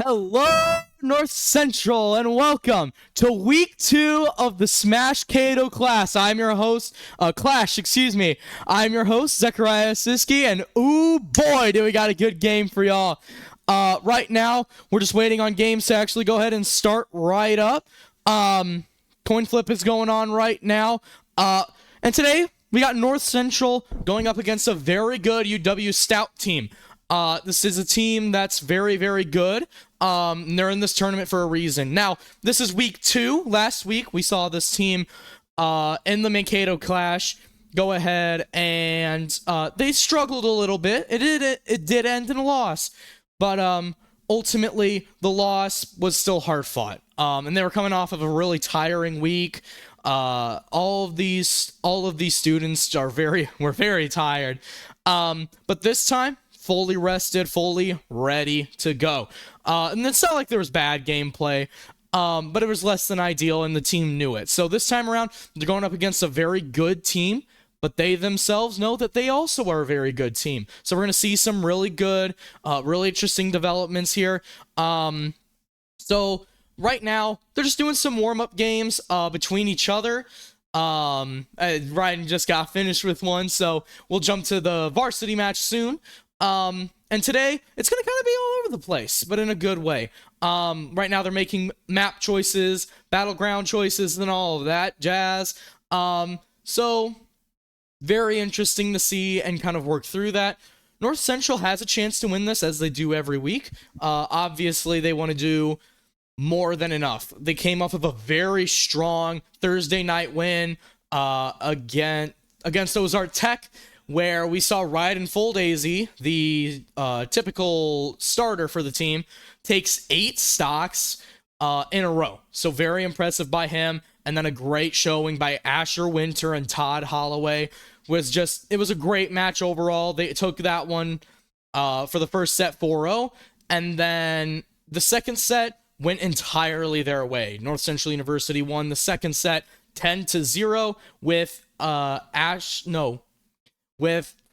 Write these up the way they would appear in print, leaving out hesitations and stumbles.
Hello, North Central, and welcome to week 2 of the Smash Kato class. I'm your host, Clash, excuse me. I'm your host, Zechariah Siski, and ooh boy, do we got a good game for y'all. Right now, we're just waiting on games to actually go ahead and start right up. Coin flip is going on right now. And today, we got North Central going up against a very good UW Stout team. This is a team that's very, very good. They're in this tournament for a reason. Now, this is week 2. Last week, we saw this team in the Kato clash go ahead and they struggled a little bit. It did end in a loss, but ultimately, the loss was still hard fought. And they were coming off of a really tiring week. All of these students were very tired. But this time, fully rested, fully ready to go. And it's not like there was bad gameplay, but it was less than ideal, and the team knew it. So this time around, they're going up against a very good team, but they themselves know that they also are a very good team. So we're going to see some really good, really interesting developments here. So right now, they're just doing some warm-up games between each other. Ryan just got finished with one, so we'll jump to the varsity match soon. And today, it's going to kind of be all over the place, but in a good way. Right now, they're making map choices, battleground choices, and all of that jazz. So, very interesting to see and kind of work through that. North Central has a chance to win this, as they do every week. Obviously, they want to do more than enough. They came off of a very strong Thursday night win against Ozark Tech, where we saw Ride and Fold AZ, the typical starter for the team, takes 8 stocks in a row. So very impressive by him. And then a great showing by Asher Winter and Todd Holloway. It was a great match overall. They took that one for the first set 4-0. And then the second set went entirely their way. North Central University won the second set 10-0 with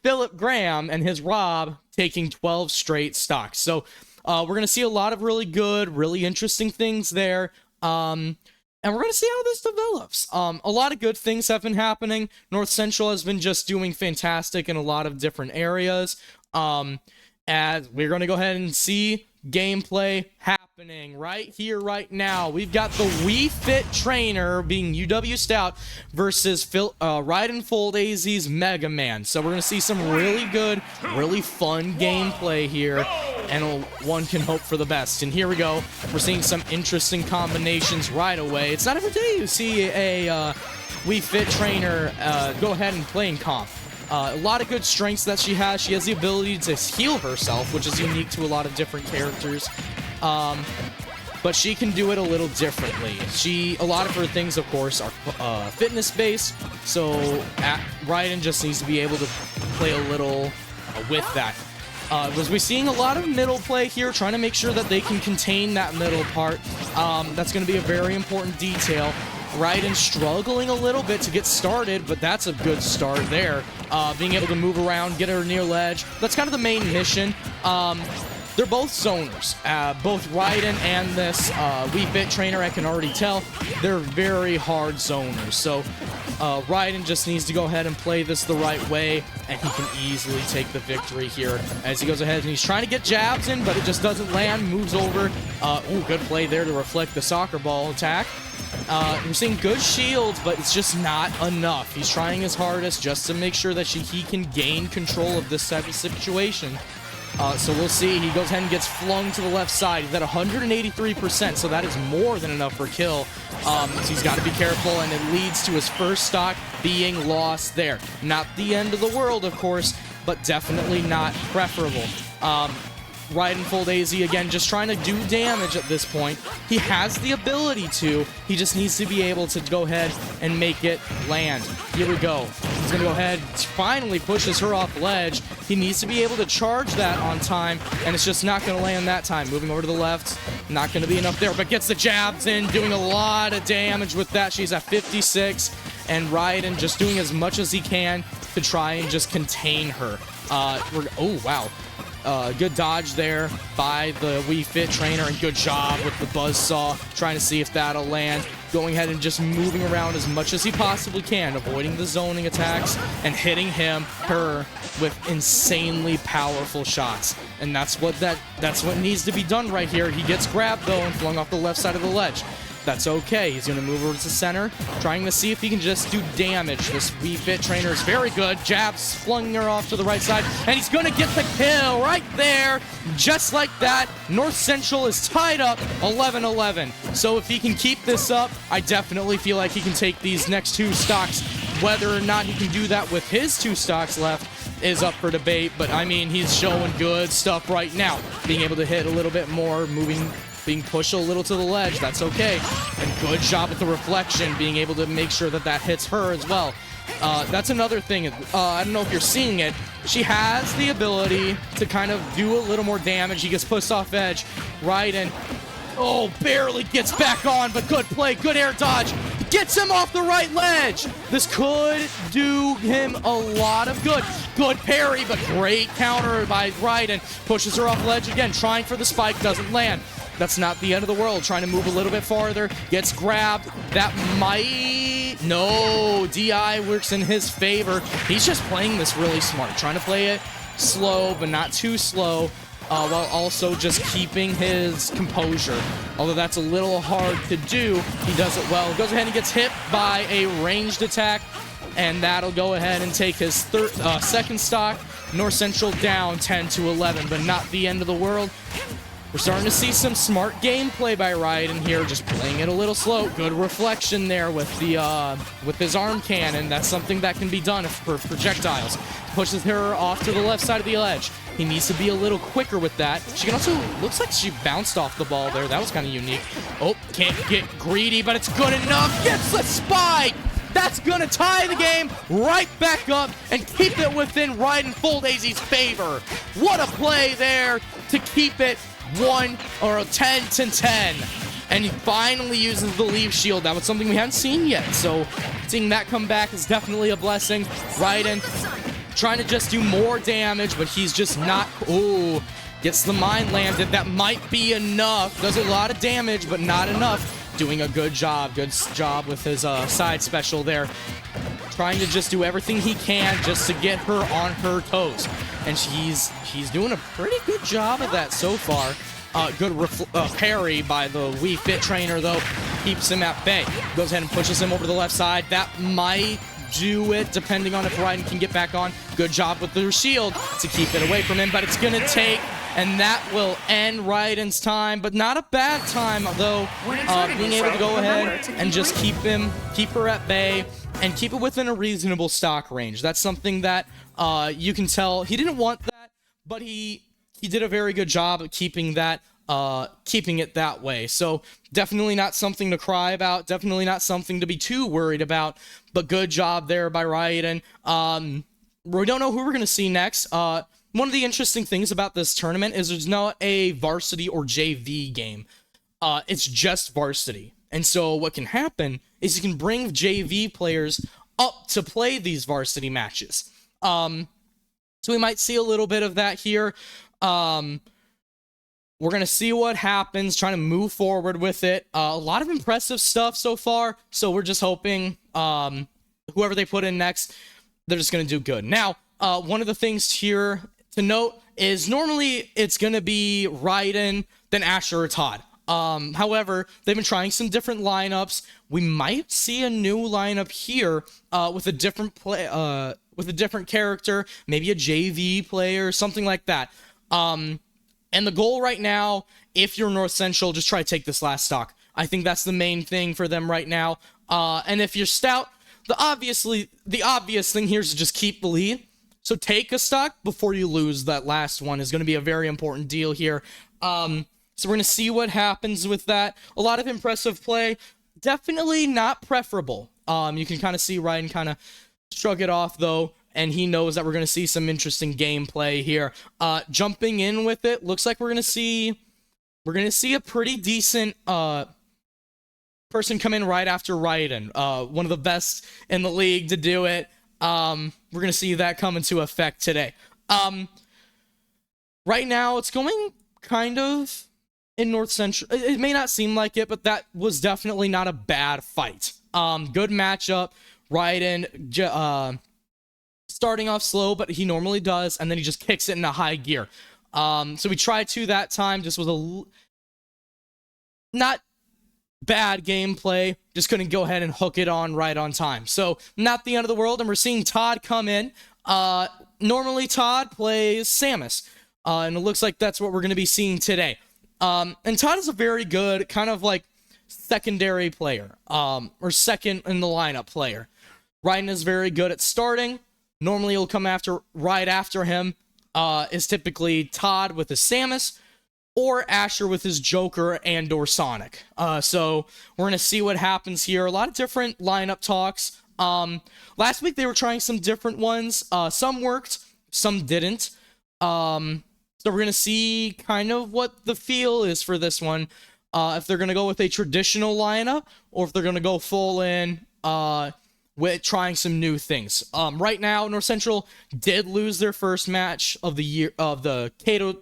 Philip Graham and his Rob taking 12 straight stocks. So we're going to see a lot of really good, really interesting things there. And we're going to see how this develops. A lot of good things have been happening. North Central has been just doing fantastic in a lot of different areas. And we're going to go ahead and see gameplay happening right here, right now. We've got the Wii Fit trainer being UW Stout versus Ride and Fold AZ's Mega Man. So we're going to see some really good, really fun gameplay here, and one can hope for the best. And here we go. We're seeing some interesting combinations right away. It's not every day you see a Wii Fit trainer go ahead and play in comp. A lot of good strengths that she has. She has the ability to heal herself, which is unique to a lot of different characters. But she can do it a little differently. A lot of her things, of course, are fitness-based, so Raiden just needs to be able to play a little with that. As we're seeing a lot of middle play here, trying to make sure that they can contain that middle part. That's going to be a very important detail. Raiden struggling a little bit to get started, but that's a good start there. Being able to move around, get her near ledge. That's kind of the main mission. They're both zoners. Both Raiden and this Wii Fit trainer, I can already tell, they're very hard zoners. So Raiden just needs to go ahead and play this the right way, and he can easily take the victory here as he goes ahead and he's trying to get jabs in, but it just doesn't land. Moves over. Ooh, good play there to reflect the soccer ball attack. We're seeing good shields, but it's just not enough. He's trying his hardest just to make sure that he can gain control of this type of situation. So we'll see. He goes ahead and gets flung to the left side. He's at 183%, so that is more than enough for kill. So he's got to be careful, and it leads to his first stock being lost there. Not the end of the world, of course, but definitely not preferable. Ride and Fold AZ, again, just trying to do damage at this point. He has the ability to. He just needs to be able to go ahead and make it land. Here we go. He's going to go ahead, finally pushes her off ledge. He needs to be able to charge that on time, and it's just not going to land that time. Moving over to the left, not going to be enough there, but gets the jabs in, doing a lot of damage with that. She's at 56, and Raiden just doing as much as he can to try and just contain her. Oh, wow. Good dodge there by the Wii Fit trainer, and good job with the buzzsaw, trying to see if that'll land. Going ahead and just moving around as much as he possibly can, avoiding the zoning attacks and hitting her with insanely powerful shots. And that's what needs to be done right here. He gets grabbed though and flung off the left side of the ledge. That's okay. He's going to move over to center, trying to see if he can just do damage. This Wii Fit trainer is very good. Jabs, flung her off to the right side, and he's going to get the kill right there. Just like that, North Central is tied up 11-11. So if he can keep this up, I definitely feel like he can take these next 2 stocks. Whether or not he can do that with his 2 stocks left is up for debate, but I mean, he's showing good stuff right now. Being able to hit a little bit more, being pushed a little to the ledge, that's okay. And good job with the reflection, being able to make sure that that hits her as well. That's another thing. I don't know if you're seeing it. She has the ability to kind of do a little more damage. He gets pushed off edge, right, and oh, barely gets back on, but good play, good air dodge. Gets him off the right ledge. This could do him a lot of good. Good parry, but great counter by Raiden. Pushes her off ledge again, trying for the spike, doesn't land. That's not the end of the world. Trying to move a little bit farther. Gets grabbed. That might... No, DI works in his favor. He's just playing this really smart. Trying to play it slow, but not too slow, while also just keeping his composure. Although that's a little hard to do, he does it well. Goes ahead and gets hit by a ranged attack, and that'll go ahead and take his second stock. North Central down 10-11, but not the end of the world. We're starting to see some smart gameplay by Raiden here, just playing it a little slow. Good reflection there with the with his arm cannon. That's something that can be done for projectiles. Pushes her off to the left side of the ledge. He needs to be a little quicker with that. She can also, looks like she bounced off the ball there. That was kind of unique. Oh, can't get greedy, but it's good enough. Gets the spike! That's gonna tie the game right back up and keep it within Raiden Full Daisy's favor. What a play there to keep it 10-10. And he finally uses the leave shield. That was something we hadn't seen yet. So seeing that come back is definitely a blessing. Raiden trying to just do more damage, but he's just not... Ooh, gets the mine landed. That might be enough. Does a lot of damage, but not enough. Doing a good job. Good job with his side special there. Trying to just do everything he can just to get her on her toes. And he's doing a pretty good job of that so far. Good parry by the Wii Fit trainer, though. Keeps him at bay. Goes ahead and pushes him over the left side. That might do it, depending on if Raiden can get back on. Good job with the shield to keep it away from him, but it's going to take... And that will end Raiden's time, but not a bad time, though. Being able to go ahead and just keep her at bay, and keep it within a reasonable stock range. That's something that you can tell he didn't want that, but he did a very good job of keeping that, keeping it that way. So definitely not something to cry about. Definitely not something to be too worried about. But good job there by Raiden. We don't know who we're gonna see next. One of the interesting things about this tournament is there's not a varsity or JV game. It's just varsity. And so what can happen is you can bring JV players up to play these varsity matches. So we might see a little bit of that here. We're going to see what happens, trying to move forward with it. A lot of impressive stuff so far. So we're just hoping whoever they put in next, they're just going to do good. Now, one of the things here to note is normally it's going to be Raiden, then Asher or Todd. However, they've been trying some different lineups. We might see a new lineup here with a different with a different character, maybe a JV player, something like that. And the goal right now, if you're North Central, just try to take this last stock. I think that's the main thing for them right now. And if you're Stout, the obvious thing here is to just keep the lead. So take a stock before you lose. That last one is going to be a very important deal here. So we're going to see what happens with that. A lot of impressive play. Definitely not preferable. You can kind of see Raiden kind of shrug it off, though, and he knows that we're going to see some interesting gameplay here. Jumping in with it, looks like we're going to see a pretty decent person come in right after Raiden. One of the best in the league to do it. We're going to see that come into effect today. Right now, it's going kind of in North Central. It may not seem like it, but that was definitely not a bad fight. Good matchup. Raiden, starting off slow, but he normally does, and then he just kicks it into high gear. So we tried to that time, just was not bad gameplay, just couldn't go ahead and hook it on right on time. So not the end of the world, and we're seeing Todd come in. Normally Todd plays Samus, and it looks like that's what we're going to be seeing today. And Todd is a very good kind of like secondary player, or second in the lineup player. Raiden is very good at starting. Normally he'll come right after him, is typically Todd with his Samus, or Asher with his Joker and or Sonic. So we're going to see what happens here. A lot of different lineup talks. Last week they were trying some different ones. Some worked, some didn't. So we're going to see kind of what the feel is for this one. If they're going to go with a traditional lineup, or if they're going to go full in with trying some new things. Right now, North Central did lose their first match of the year, of the Kato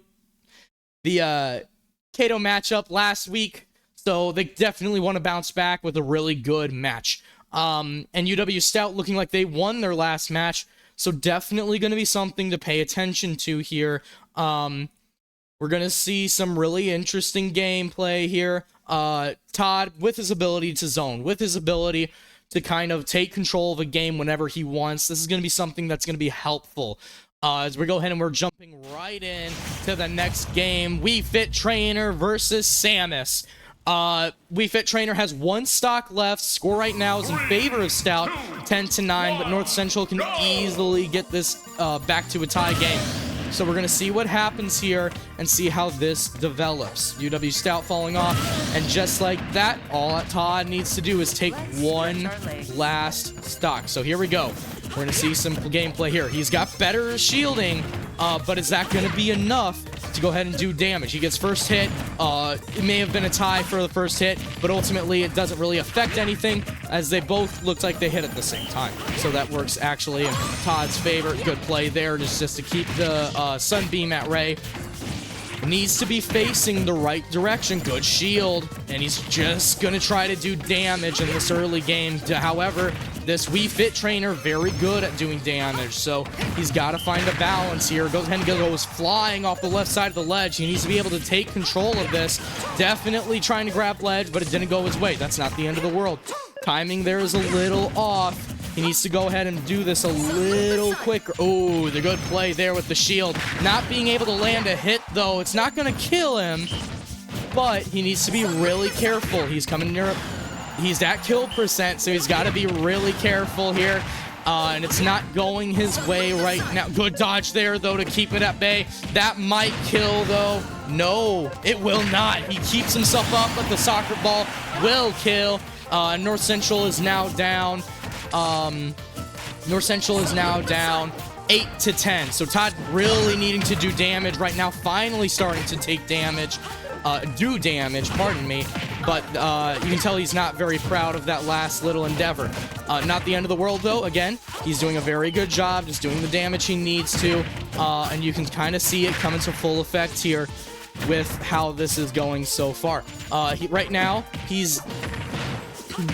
matchup last week, so they definitely want to bounce back with a really good match. And UW Stout looking like they won their last match, so definitely going to be something to pay attention to here. We're going to see some really interesting gameplay here. Todd, with his ability to zone, with his ability to kind of take control of a game whenever he wants, this is going to be something that's going to be helpful. As we go ahead and we're jumping right in to the next game, Wii Fit Trainer versus Samus. Wii Fit Trainer has one stock left. Score right now is in favor of Stout, 10-9, but North Central can easily get this back to a tie game. So we're going to see what happens here and see how this develops. UW Stout falling off, and just like that, all Todd needs to do is take one last stock. So here we go. We're going to see some gameplay here. He's got better shielding, but is that going to be enough to go ahead and do damage? He gets first hit. It may have been a tie for the first hit, but ultimately it doesn't really affect anything, as they both looked like they hit at the same time. So that works actually in Todd's favor. Good play there, just to keep the Sunbeam at Ray. Needs to be facing the right direction. Good shield, and he's just gonna try to do damage in this early game. However, this Wii Fit Trainer very good at doing damage, so he's got to find a balance here. Goes ahead and goes flying off the left side of the ledge. He needs to be able to take control of this. Definitely trying to grab ledge, but it didn't go his way. That's not the end of the world. Timing there is a little off. He needs to go ahead and do this a little quicker. Oh, the good play there with the shield. Not being able to land a hit, though. It's not going to kill him, but he needs to be really careful. He's coming near... He's at kill percent, so he's got to be really careful here. And it's not going his way right now. Good dodge there, though, to keep it at bay. That might kill, though. No, it will not. He keeps himself up, but the soccer ball will kill. North Central is now down. North Central is now down 8-10. So Todd really needing to do damage right now. Finally starting to take damage. Pardon me. But you can tell he's not very proud of that last little endeavor. Not the end of the world, though. Again, he's doing a very good job, just doing the damage he needs to. And you can kind of see it coming to full effect here with how this is going so far. Right now, he's...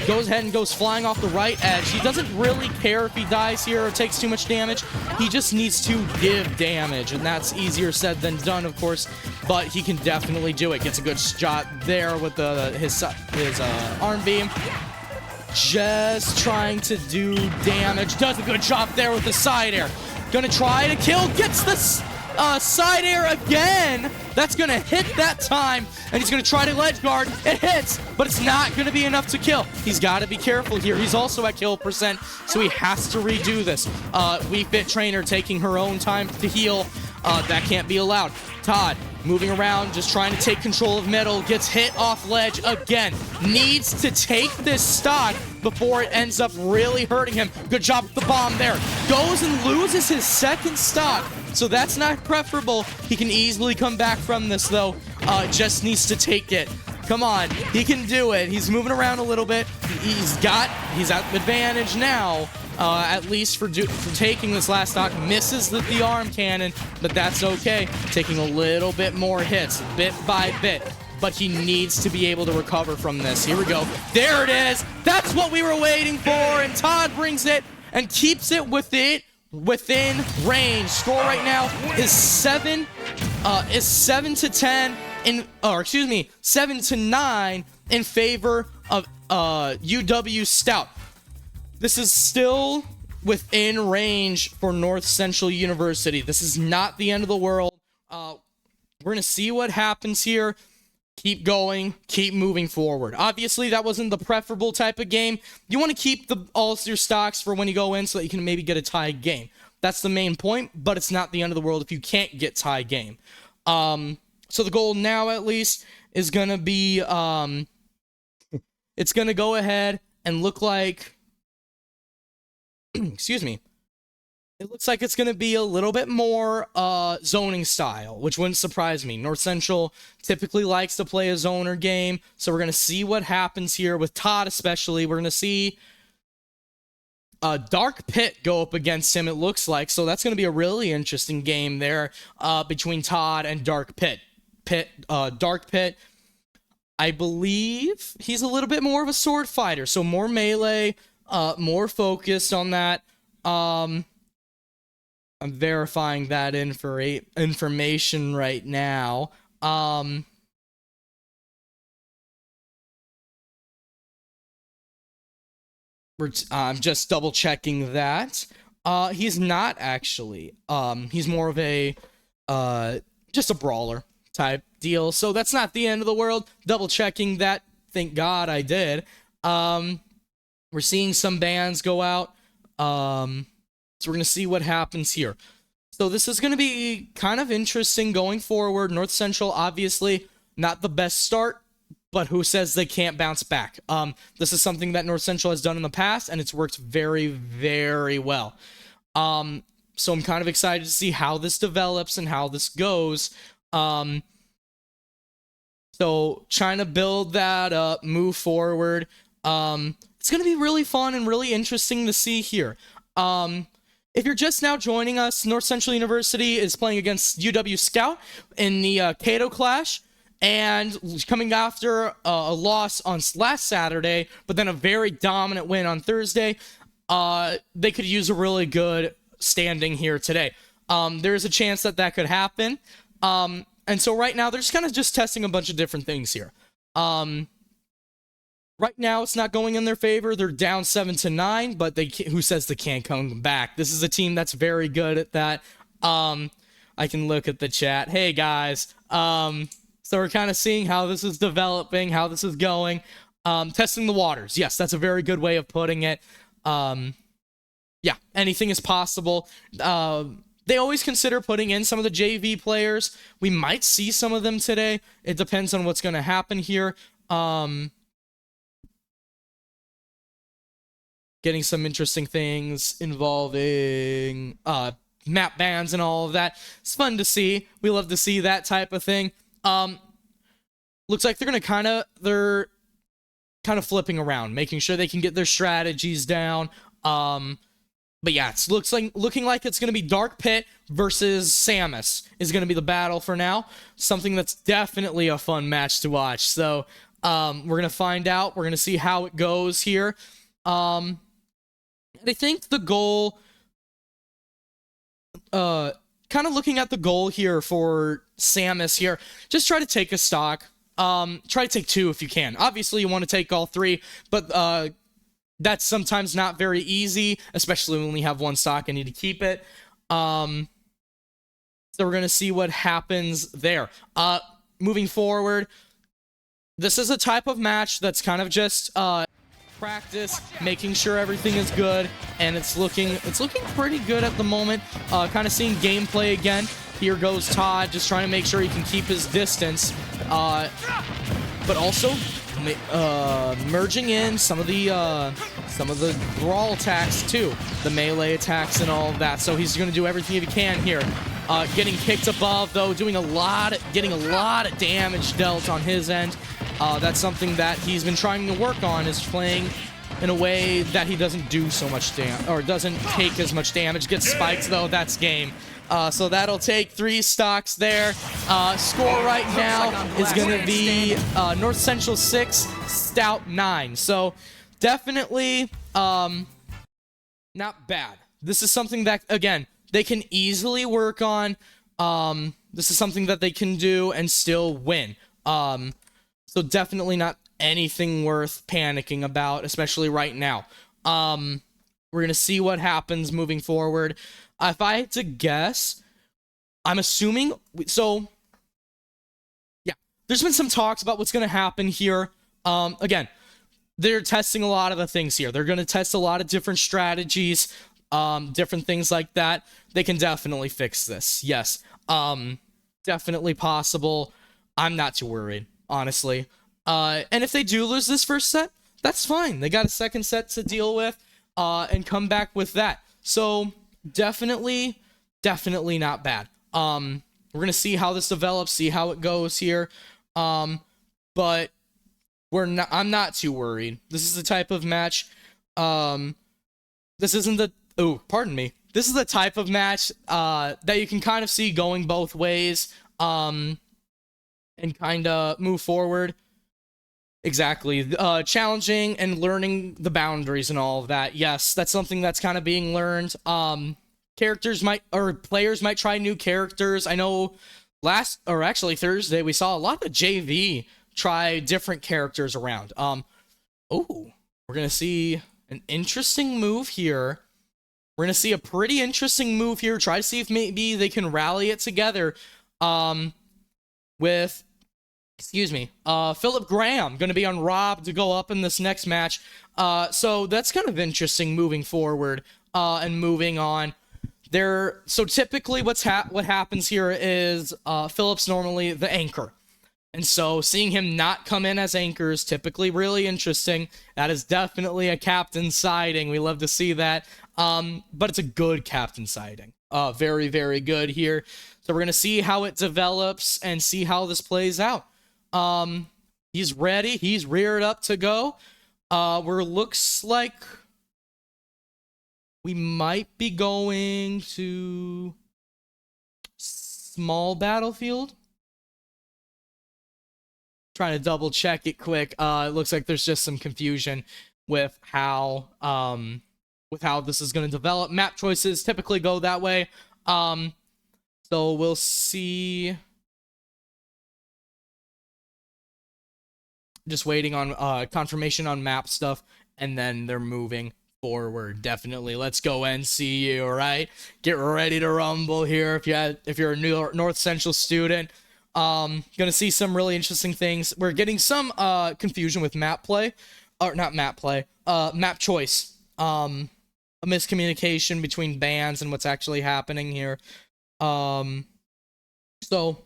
goes ahead and goes flying off the right edge. He doesn't really care if he dies here or takes too much damage. He just needs to give damage, and that's easier said than done, of course, but he can definitely do it. Gets a good shot there with his arm beam. Just trying to do damage. Does a good job there with the side air. Gonna try to kill. Gets this side air again. That's going to hit that time, and he's going to try to ledge guard. It hits, but it's not going to be enough to kill. He's got to be careful here. He's also at kill percent, so he has to redo this. Wii Fit Trainer taking her own time to heal. That can't be allowed. Todd moving around, just trying to take control of middle. Gets hit off ledge again. Needs to take this stock before it ends up really hurting him. Good job with the bomb there. Goes and loses his second stock, so that's not preferable. He can easily come back from this, though. Just needs to take it. Come on, he can do it. He's moving around a little bit. He's at advantage now, at least for taking this last stock. Misses the arm cannon, but that's okay. Taking a little bit more hits, bit by bit. But he needs to be able to recover from this. Here we go. There it is. That's what we were waiting for. And Todd brings it and keeps it within range. Score right now is 7 to 10 7 to 9 in favor of UW Stout. This is still within range for North Central University. This is not the end of the world. We're going to see what happens here. Keep going, keep moving forward. Obviously, that wasn't the preferable type of game. You want to keep all your stocks for when you go in so that you can maybe get a tied game. That's the main point, but it's not the end of the world if you can't get tie game. So the goal now, at least, is going to be, it's going to go ahead and look like, excuse me, it looks like it's going to be a little bit more zoning style, which wouldn't surprise me. North Central typically likes to play a zoner game, so we're going to see what happens here with Todd especially. We're going to see Dark Pit go up against him, it looks like, so that's going to be a really interesting game there between Todd and Dark Pit. Dark Pit, I believe he's a little bit more of a sword fighter, so more melee, more focused on that. I'm verifying that information right now. I'm just double checking that. He's not actually. He's more of a just a brawler type deal. So that's not the end of the world. Double checking that. Thank God I did. We're seeing some bans go out. So we're going to see what happens here. So this is going to be kind of interesting going forward. North Central, obviously, not the best start, but who says they can't bounce back? This is something that North Central has done in the past, and it's worked very, very well. So I'm kind of excited to see how this develops and how this goes. So trying to build that up, move forward. It's going to be really fun and really interesting to see here. If you're just now joining us, North Central University is playing against UW Stout in the Kato Clash, and coming after a loss on last Saturday, but then a very dominant win on Thursday. They could use a really good standing here today. There's a chance that could happen. And so right now, they're just kind of just testing a bunch of different things here. Right now, it's not going in their favor. They're down 7 to 9, but who says they can't come back? This is a team that's very good at that. I can look at the chat. Hey, guys. So we're kind of seeing how this is developing, how this is going. Testing the waters. Yes, that's a very good way of putting it. Yeah, anything is possible. They always consider putting in some of the JV players. We might see some of them today. It depends on what's going to happen here. Getting some interesting things involving map bans and all of that. It's fun to see. We love to see that type of thing. Looks like they're kind of flipping around, making sure they can get their strategies down. But yeah, it's looking like it's going to be Dark Pit versus Samus is going to be the battle for now. Something that's definitely a fun match to watch. So we're going to find out. We're going to see how it goes here. I think the goal, kind of looking at the goal here for Samus here, just try to take a stock. Try to take 2 if you can. Obviously, you want to take all 3, but that's sometimes not very easy, especially when we have 1 stock and need to keep it. So we're going to see what happens there. Moving forward, this is a type of match that's kind of just practice, making sure everything is good, and it's looking pretty good at the moment. Kind of seeing gameplay again. Here goes Todd, just trying to make sure he can keep his distance, but also merging in some of the brawl attacks too, the melee attacks and all of that. So he's going to do everything he can here. Getting kicked above though, getting a lot of damage dealt on his end. That's something that he's been trying to work on, is playing in a way that he doesn't do so much damage, or doesn't take as much damage. Gets spikes though, that's game. So that'll take 3 stocks there. Score right now is going to be North Central 6, Stout 9. So definitely not bad. This is something that, again, they can easily work on. This is something that they can do and still win. So definitely not anything worth panicking about, especially right now. We're going to see what happens moving forward. If I had to guess, I'm assuming... So, yeah. There's been some talks about what's going to happen here. Again, they're testing a lot of the things here. They're going to test a lot of different strategies, different things like that. They can definitely fix this. Yes. Definitely possible. I'm not too worried, honestly. And if they do lose this first set, that's fine. They got a second set to deal with, and come back with that. So, definitely not bad. We're gonna see how this develops, see how it goes here. But I'm not too worried. This is the type of match, this isn't the, pardon me. This is the type of match, that you can kind of see going both ways, and kind of move forward. Exactly. Challenging and learning the boundaries and all of that. Yes, that's something that's kind of being learned. Players might try new characters. I know Thursday, we saw a lot of JV try different characters around. We're going to see an interesting move here. We're going to see a pretty interesting move here. Try to see if maybe they can rally it together, with... Philip Graham going to be on Rob to go up in this next match. So that's kind of interesting moving forward, and moving on. So typically what happens here is, Philip's normally the anchor. And so seeing him not come in as anchor is typically really interesting. That is definitely a captain sighting. We love to see that. But it's a good captain sighting. Very, very good here. So we're going to see how it develops and see how this plays out. He's ready. He's reared up to go. Looks like we might be going to small battlefield. Trying to double check it quick. It looks like there's just some confusion with how this is going to develop. Map choices typically go that way. So we'll see. Just waiting on confirmation on map stuff, and then they're moving forward. Definitely. Let's go NCU, all right? Get ready to rumble here if you're a new North Central student. Gonna see some really interesting things. We're getting some confusion with map play, or not map play, map choice. A miscommunication between bands and what's actually happening here. So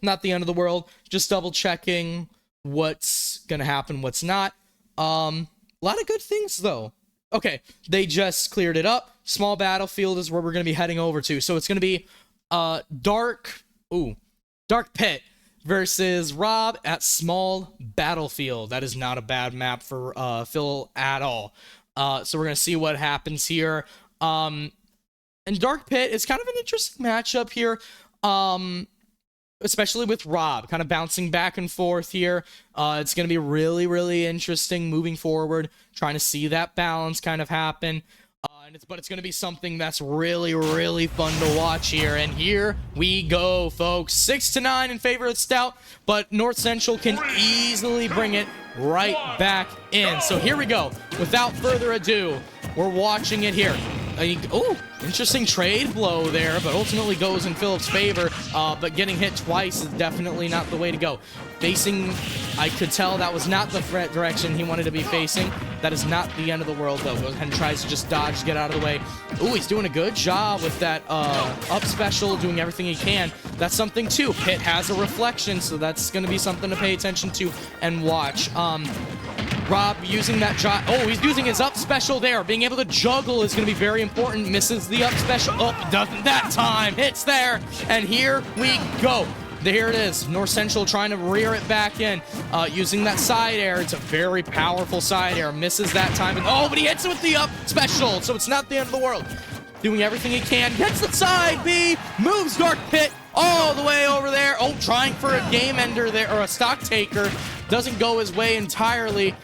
not the end of the world. Just double checking what's gonna happen, what's not. A lot of good things though. Okay, they just cleared it up. Small battlefield is where we're gonna be heading over to. So it's gonna be Dark Pit versus Rob at Small Battlefield. That is not a bad map for Phil at all. So we're gonna see what happens here. And Dark Pit is kind of an interesting matchup here. Especially with Rob, kind of bouncing back and forth here. It's going to be really, really interesting moving forward, trying to see that balance kind of happen. But it's going to be something that's really, really fun to watch here. And here we go, folks. 6-9 in favor of Stout, but North Central can easily bring it right back in. So here we go. Without further ado, we're watching it here. Interesting trade blow there, but ultimately goes in Philip's favor. But getting hit twice is definitely not the way to go. Facing, I could tell that was not the threat direction he wanted to be facing. That is not the end of the world, though. Goes ahead and tries to just dodge, get out of the way. Ooh, he's doing a good job with that up special, doing everything he can. That's something, too. Pit has a reflection, so that's going to be something to pay attention to and watch. Rob using that he's using his up special there. Being able to juggle is going to be very important. Misses the up special. Oh, doesn't that time. Hits there. And here we go. There it is. North Central trying to rear it back in, using that side air. It's a very powerful side air. Misses that time. Oh, but he hits it with the up special, so it's not the end of the world. Doing everything he can. Gets the side B. Moves Dark Pit all the way over there. Oh, trying for a game ender there, or a stock taker. Doesn't go his way entirely.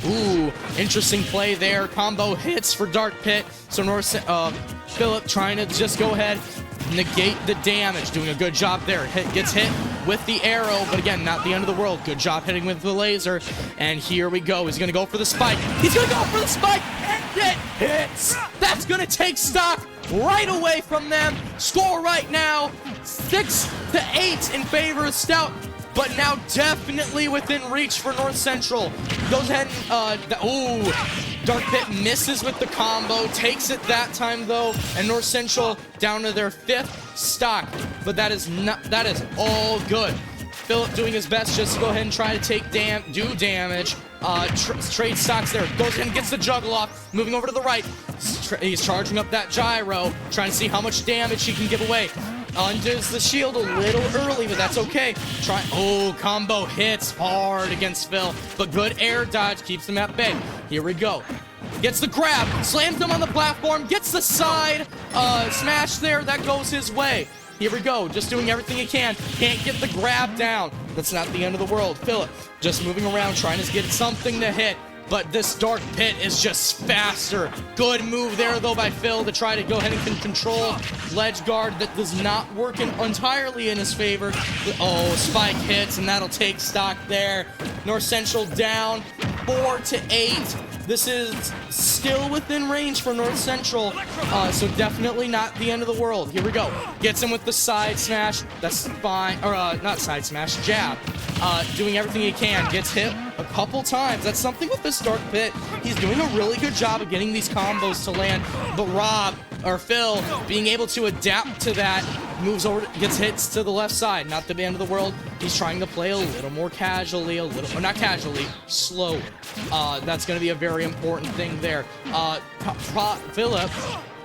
Ooh, interesting play there. Combo hits for Dark Pit. So Philip trying to just go ahead, negate the damage. Doing a good job there. Gets hit with the arrow, but again, not the end of the world. Good job hitting with the laser. And here we go. He's going to go for the spike. He's going to go for the spike, and it hits. That's going to take stock right away from them. Score right now, 6-8 in favor of Stout, but now definitely within reach for North Central. Goes ahead and, Dark Pit misses with the combo, takes it that time though, and North Central down to their 5th stock. But that is all good. Philip doing his best just to go ahead and try to do damage. Trade stocks there. Goes in and gets the juggle off. Moving over to the right. He's charging up that gyro, trying to see how much damage he can give away. Undoes the shield a little early, but that's okay. Combo hits hard against Phil, but good air dodge keeps him at bay. Here we go. Gets the grab, slams him on the platform, gets the side smash there. That goes his way. Here we go, just doing everything he can. Can't get the grab down. That's not the end of the world. Philip just moving around, trying to get something to hit. But this Dark Pit is just faster. Good move there, though, by Phil to try to go ahead and control ledge guard. That does not work entirely in his favor. Oh, spike hits, and that'll take stock there. North Central down 4-8. This is still within range for North Central, so definitely not the end of the world. Here we go. Gets him with the side smash. That's fine. Or, not side smash, jab. Doing everything he can. Gets hit a couple times. That's something with this Dark Pit. He's doing a really good job of getting these combos to land, but Phil, being able to adapt to that, moves over, gets hits to the left side. Not the end of the world. He's trying to play a little more casually, or not casually, slow. That's going to be a very important thing there. Philip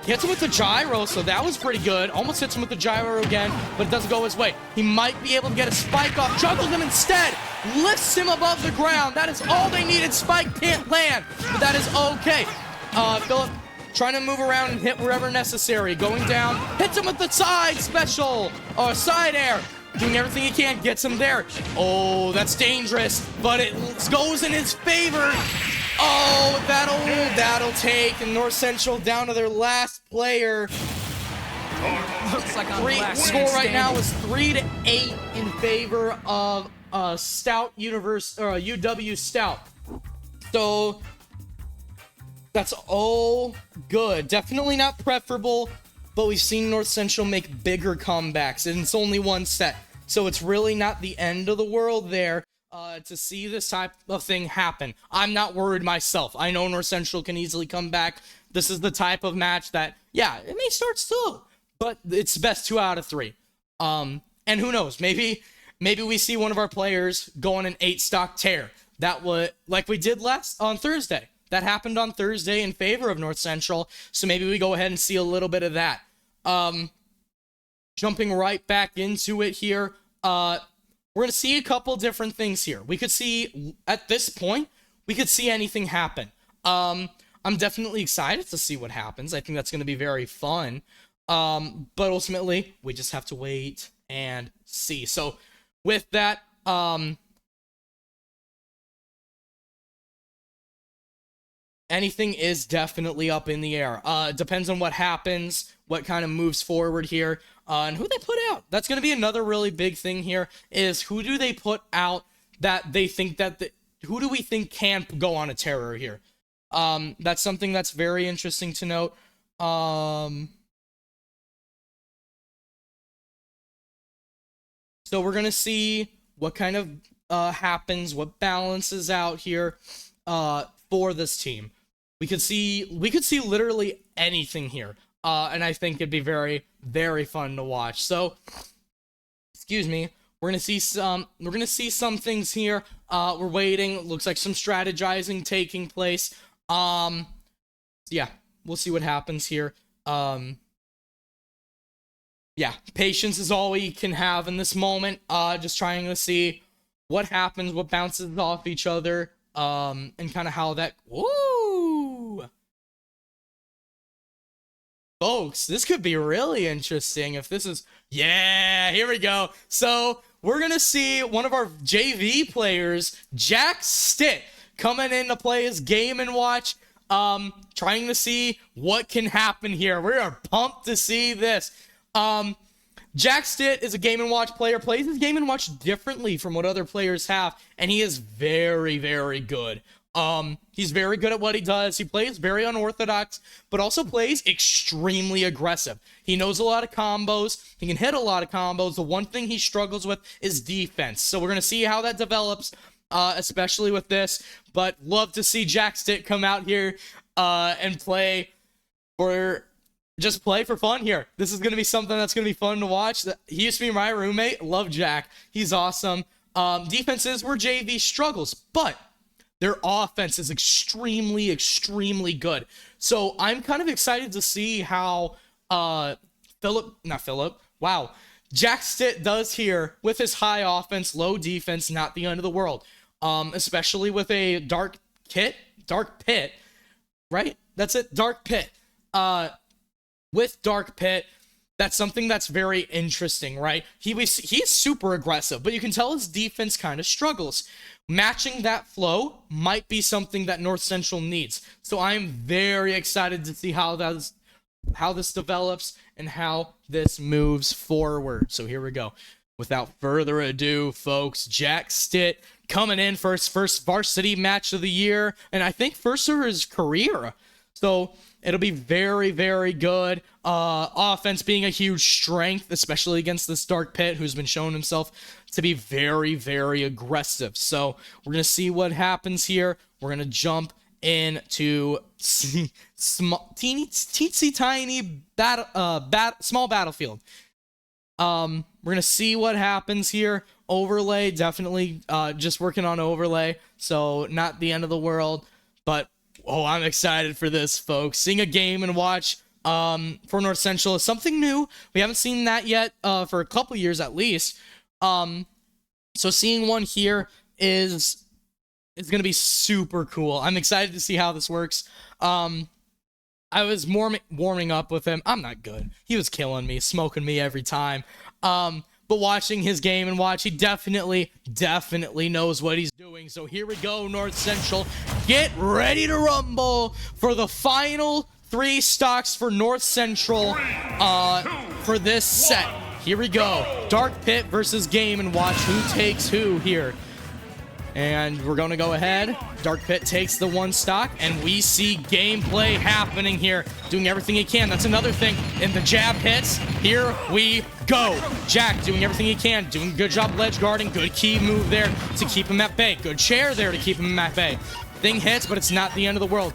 hits him with the gyro, so that was pretty good. Almost hits him with the gyro again, but it doesn't go his way. He might be able to get a spike off. Juggles him instead. Lifts him above the ground. That is all they needed. Spike can't land, but that is okay. Philip trying to move around and hit wherever necessary. Going down, hits him with the side special, or side air. Doing everything he can, gets him there. Oh, that's dangerous, but it goes in his favor. Oh, that'll take, and North Central down to their last player. Looks like I'm score right now is 3-8 in favor of Stout UW Stout. So that's all good. Definitely not preferable, but we've seen North Central make bigger comebacks, and it's only one set. So it's really not the end of the world there to see this type of thing happen. I'm not worried myself. I know North Central can easily come back. This is the type of match that, yeah, it may start slow, but it's best 2 out of 3. And who knows? Maybe we see one of our players go on an 8-stock tear. That would, like we did on Thursday. That happened on Thursday in favor of North Central, so maybe we go ahead and see a little bit of that. Jumping right back into it here, we're going to see a couple different things here. We could see, at this point, we could see anything happen. I'm definitely excited to see what happens. I think that's going to be very fun. But ultimately, we just have to wait and see. So, with that, anything is definitely up in the air. Depends on what happens, what kind of moves forward here, and who they put out. That's going to be another really big thing here, is who do they put out that they think who do we think can go on a terror here? That's something that's very interesting to note. So we're going to see what kind of happens, what balances out here for this team. We could see literally anything here. And I think it'd be very, very fun to watch. So, excuse me. We're gonna see some things here. We're waiting. Looks like some strategizing taking place. Yeah, we'll see what happens here. yeah, patience is all we can have in this moment. Just trying to see what happens, what bounces off each other, and kind of how that. Woo! Folks, this could be really interesting if this is. Yeah, here we go. So we're gonna see one of our JV players, Jack Stitt, coming in to play his Game and Watch. Trying to see what can happen here. We are pumped to see this. Jack Stitt is a Game & Watch player, plays his Game & Watch differently from what other players have, and he is very, very good. He's very good at what he does. He plays very unorthodox, but also plays extremely aggressive. He knows a lot of combos. He can hit a lot of combos. The one thing he struggles with is defense. So we're going to see how that develops, especially with this, but love to see Jack Stitt come out here, and play for... Just play for fun here. This is going to be something that's going to be fun to watch. He used to be my roommate. Love Jack. He's awesome. Defense is where JV struggles, but their offense is extremely, extremely good. So I'm kind of excited to see how Jack Stitt does here with his high offense, low defense, not the end of the world. Especially with a dark pit, right? That's it, dark pit. With Dark Pit, that's something that's very interesting, right? He's super aggressive, but you can tell his defense kind of struggles. Matching that flow might be something that North Central needs. So I'm very excited to see how this develops and how this moves forward. So here we go. Without further ado, folks, Jack Stitt coming in for his first varsity match of the year, and I think first of his career. So it'll be very, very good. Offense being a huge strength, especially against this Dark Pit, who's been showing himself to be very, very aggressive. So we're going to see what happens here. We're going to jump into teensy tiny small battlefield. We're going to see what happens here. Overlay, definitely just working on overlay. So not the end of the world, but oh, I'm excited for this, folks. Seeing a Game and Watch for North Central is something new. We haven't seen that yet for a couple years at least. So seeing one here is going to be super cool. I'm excited to see how this works. I was warming up with him. I'm not good. He was killing me, smoking me every time. But watching his Game and Watch, he definitely knows what he's doing. So here we go, North Central. Get ready to rumble for the final 3 stocks for North Central for this set. Here we go. Dark Pit versus Game and Watch. Who takes who here? And we're going to go ahead. Dark Pit takes the 1 stock, and we see gameplay happening here. Doing everything he can. That's another thing. And the jab hits. Here we go. Jack doing everything he can. Doing a good job ledge guarding. Good key move there to keep him at bay. Good chair there to keep him at bay. Thing hits, but it's not the end of the world.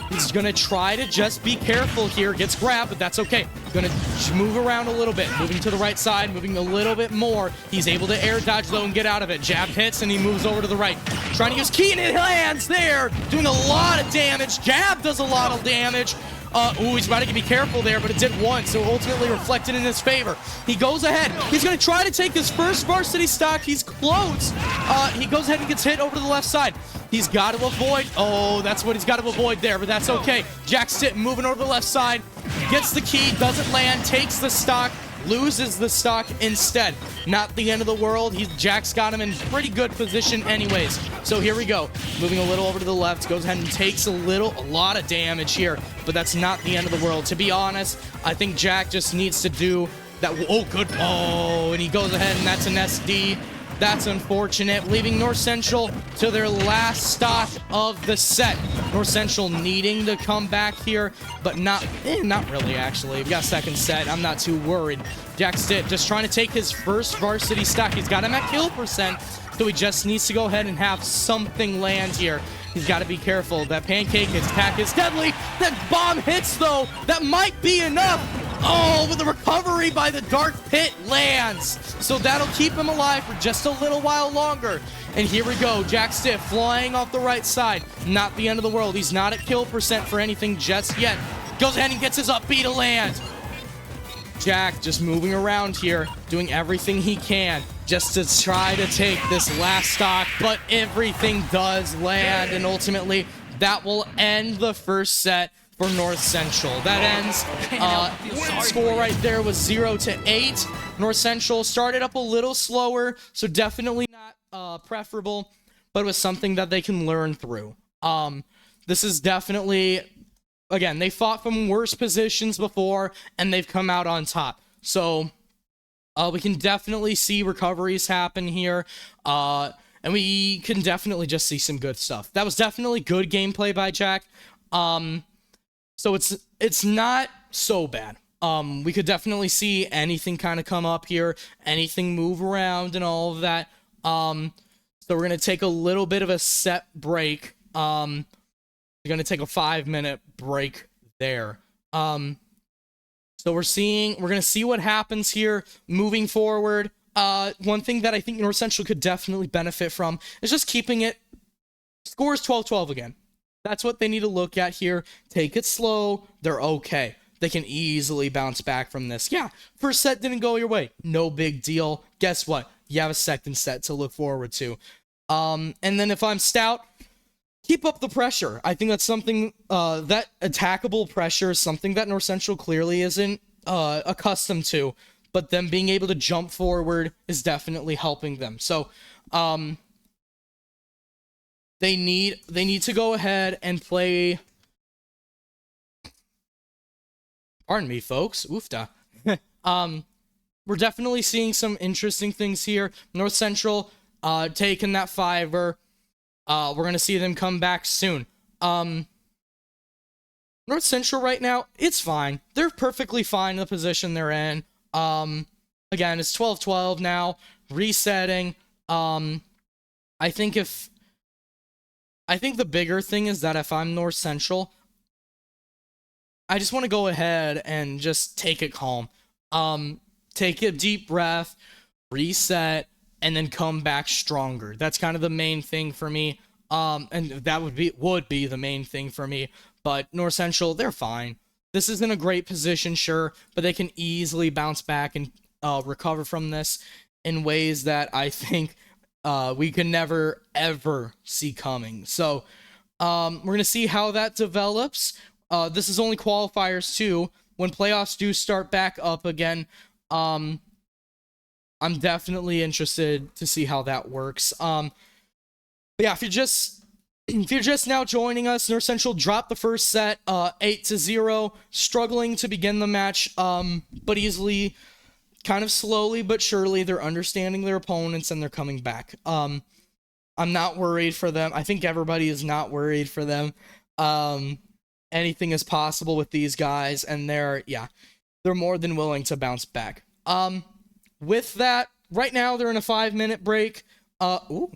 He's going to try to just be careful here. Gets grabbed, but that's okay. Going to move around a little bit. Moving to the right side, moving a little bit more. He's able to air dodge, though, and get out of it. Jab hits, and he moves over to the right. Trying to use key, and it lands there. Doing a lot of damage. Jab does a lot of damage. He's about to be careful there, but it did once, so ultimately reflected in his favor. He goes ahead. He's going to try to take his first varsity stock. He's close. He goes ahead and gets hit over to the left side. He's got to avoid. Oh, that's what he's got to avoid there, but that's okay. Jack Stitt moving over to the left side. Gets the key, doesn't land, takes the stock, loses the stock instead. Not the end of the world. Jack's got him in pretty good position anyways. So here we go. Moving a little over to the left. Goes ahead and takes a lot of damage here, but that's not the end of the world. To be honest, I think Jack just needs to do that. Oh, good. Oh, and he goes ahead, and that's an SD. That's unfortunate, leaving North Central to their last stock of the set. North Central needing to come back here, but not really, actually. We've got second set. I'm not too worried. Jack Stitt just trying to take his first varsity stock. He's got him at kill percent, so he just needs to go ahead and have something land here. He's got to be careful. That pancake attack is deadly. That bomb hits, though. That might be enough. Oh, but the recovery by the Dark Pit lands. So that'll keep him alive for just a little while longer. And here we go. Jack Stitt flying off the right side. Not the end of the world. He's not at kill percent for anything just yet. Goes ahead and gets his up B to land. Jack just moving around here, doing everything he can just to try to take this last stock, but everything does land, and ultimately that will end the first set for North Central. That ends, score right there was 0-8. North Central started up a little slower, so definitely not preferable, but it was something that they can learn through. This is definitely, again, they fought from worse positions before, and they've come out on top. So, we can definitely see recoveries happen here, and we can definitely just see some good stuff. That was definitely good gameplay by Jack. So it's not so bad. We could definitely see anything kind of come up here, anything move around and all of that. So we're going to take a little bit of a set break. We're going to take a 5-minute break there. So we're going to see what happens here moving forward. One thing that I think North Central could definitely benefit from is just keeping it, scores 12-12 again. That's what they need to look at here. Take it slow. They're okay. They can easily bounce back from this. Yeah, first set didn't go your way. No big deal. Guess what? You have a second set to look forward to. And then if I'm Stout, keep up the pressure. I think that's something, that attackable pressure is something that North Central clearly isn't accustomed to. But them being able to jump forward is definitely helping them. So, They need to go ahead and play. Pardon me, folks. Oofda. We're definitely seeing some interesting things here. North Central taking that 5er. We're gonna see them come back soon. North Central right now, it's fine. They're perfectly fine in the position they're in. Again, it's 12-12 now. Resetting. I think the bigger thing is that if I'm North Central, I just want to go ahead and just take it calm. Take a deep breath, reset, and then come back stronger. That's kind of the main thing for me. And that would be the main thing for me. But North Central, they're fine. This isn't a great position, sure, but they can easily bounce back and recover from this in ways that I think we can never, ever see coming. So, we're going to see how that develops. This is only qualifiers, too. When playoffs do start back up again, I'm definitely interested to see how that works. But yeah, if you're just now joining us, North Central dropped the first set, 8-0, struggling to begin the match, but easily, kind of slowly but surely, they're understanding their opponents and they're coming back. I'm not worried for them. I think everybody is not worried for them. Anything is possible with these guys, and they're more than willing to bounce back. With that, right now they're in a 5-minute break. Ooh.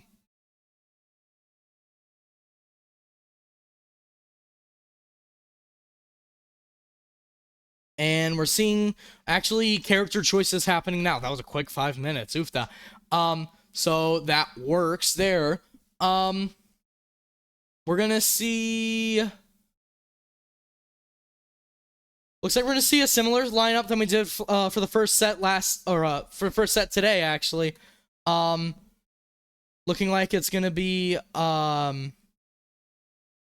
And we're seeing, actually, character choices happening now. That was a quick 5 minutes. Oofda. So that works there. We're gonna see... Looks like we're gonna see a similar lineup than we did for the first set for first set today, actually. Looking like it's gonna be, pardon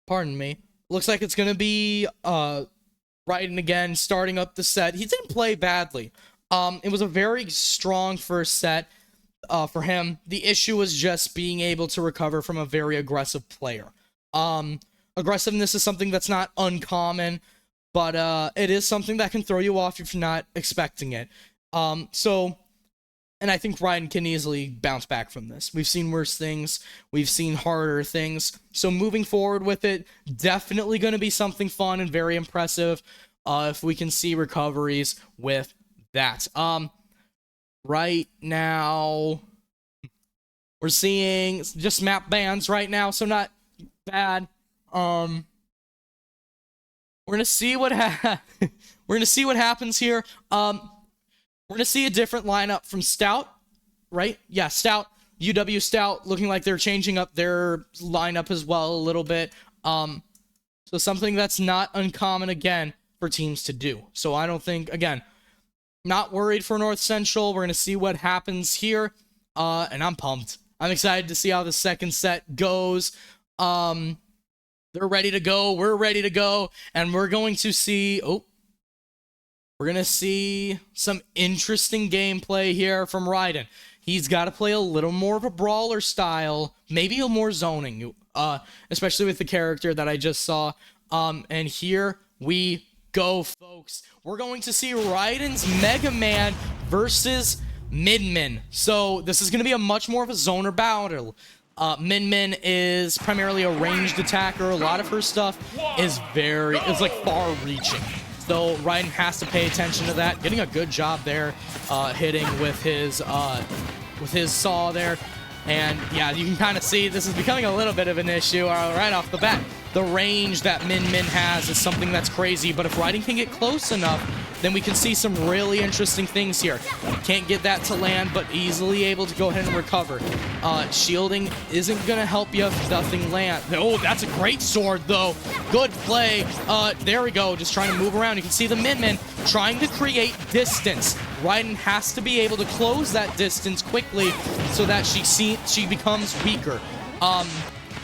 me. Looks like it's gonna be, Ryden again, starting up the set. He didn't play badly. It was a very strong first set for him. The issue was just being able to recover from a very aggressive player. Aggressiveness is something that's not uncommon, but it is something that can throw you off if you're not expecting it. And I think Ryden can easily bounce back from this. We've seen worse things. We've seen harder things. So moving forward with it, definitely going to be something fun and very impressive if we can see recoveries with that. Right now, we're seeing just map bans right now, so not bad. We're going to see what happens here. We're going to see a different lineup from Stout, right? Yeah, Stout, UW Stout, looking like they're changing up their lineup as well a little bit. So something that's not uncommon, again, for teams to do. So I don't think, again, Not worried for North Central. We're going to see what happens here. And I'm pumped. I'm excited to see how the second set goes. They're ready to go. We're ready to go. And we're going to see... Oh. We're going to see some interesting gameplay here from Raiden. He's got to play a little more of a brawler style. Maybe a more zoning. Especially with the character that I just saw. And here we go, folks. We're going to see Raiden's Mega Man versus Min Min. So this is going to be a much more of a zoner battle. Min Min is primarily a ranged attacker. A lot of her stuff is it's like far-reaching. So Raiden has to pay attention to that. Getting a good job there, hitting with his saw there. And yeah, you can kind of see this is becoming a little bit of an issue right off the bat. The range that Min Min has is something that's crazy, but if Raiden can get close enough, then we can see some really interesting things here. Can't get that to land, but easily able to go ahead and recover. Shielding isn't gonna help you if nothing lands. Oh, that's a great sword, though. Good play. There we go, just trying to move around. You can see the Min Min trying to create distance. Raiden has to be able to close that distance quickly so that she becomes weaker.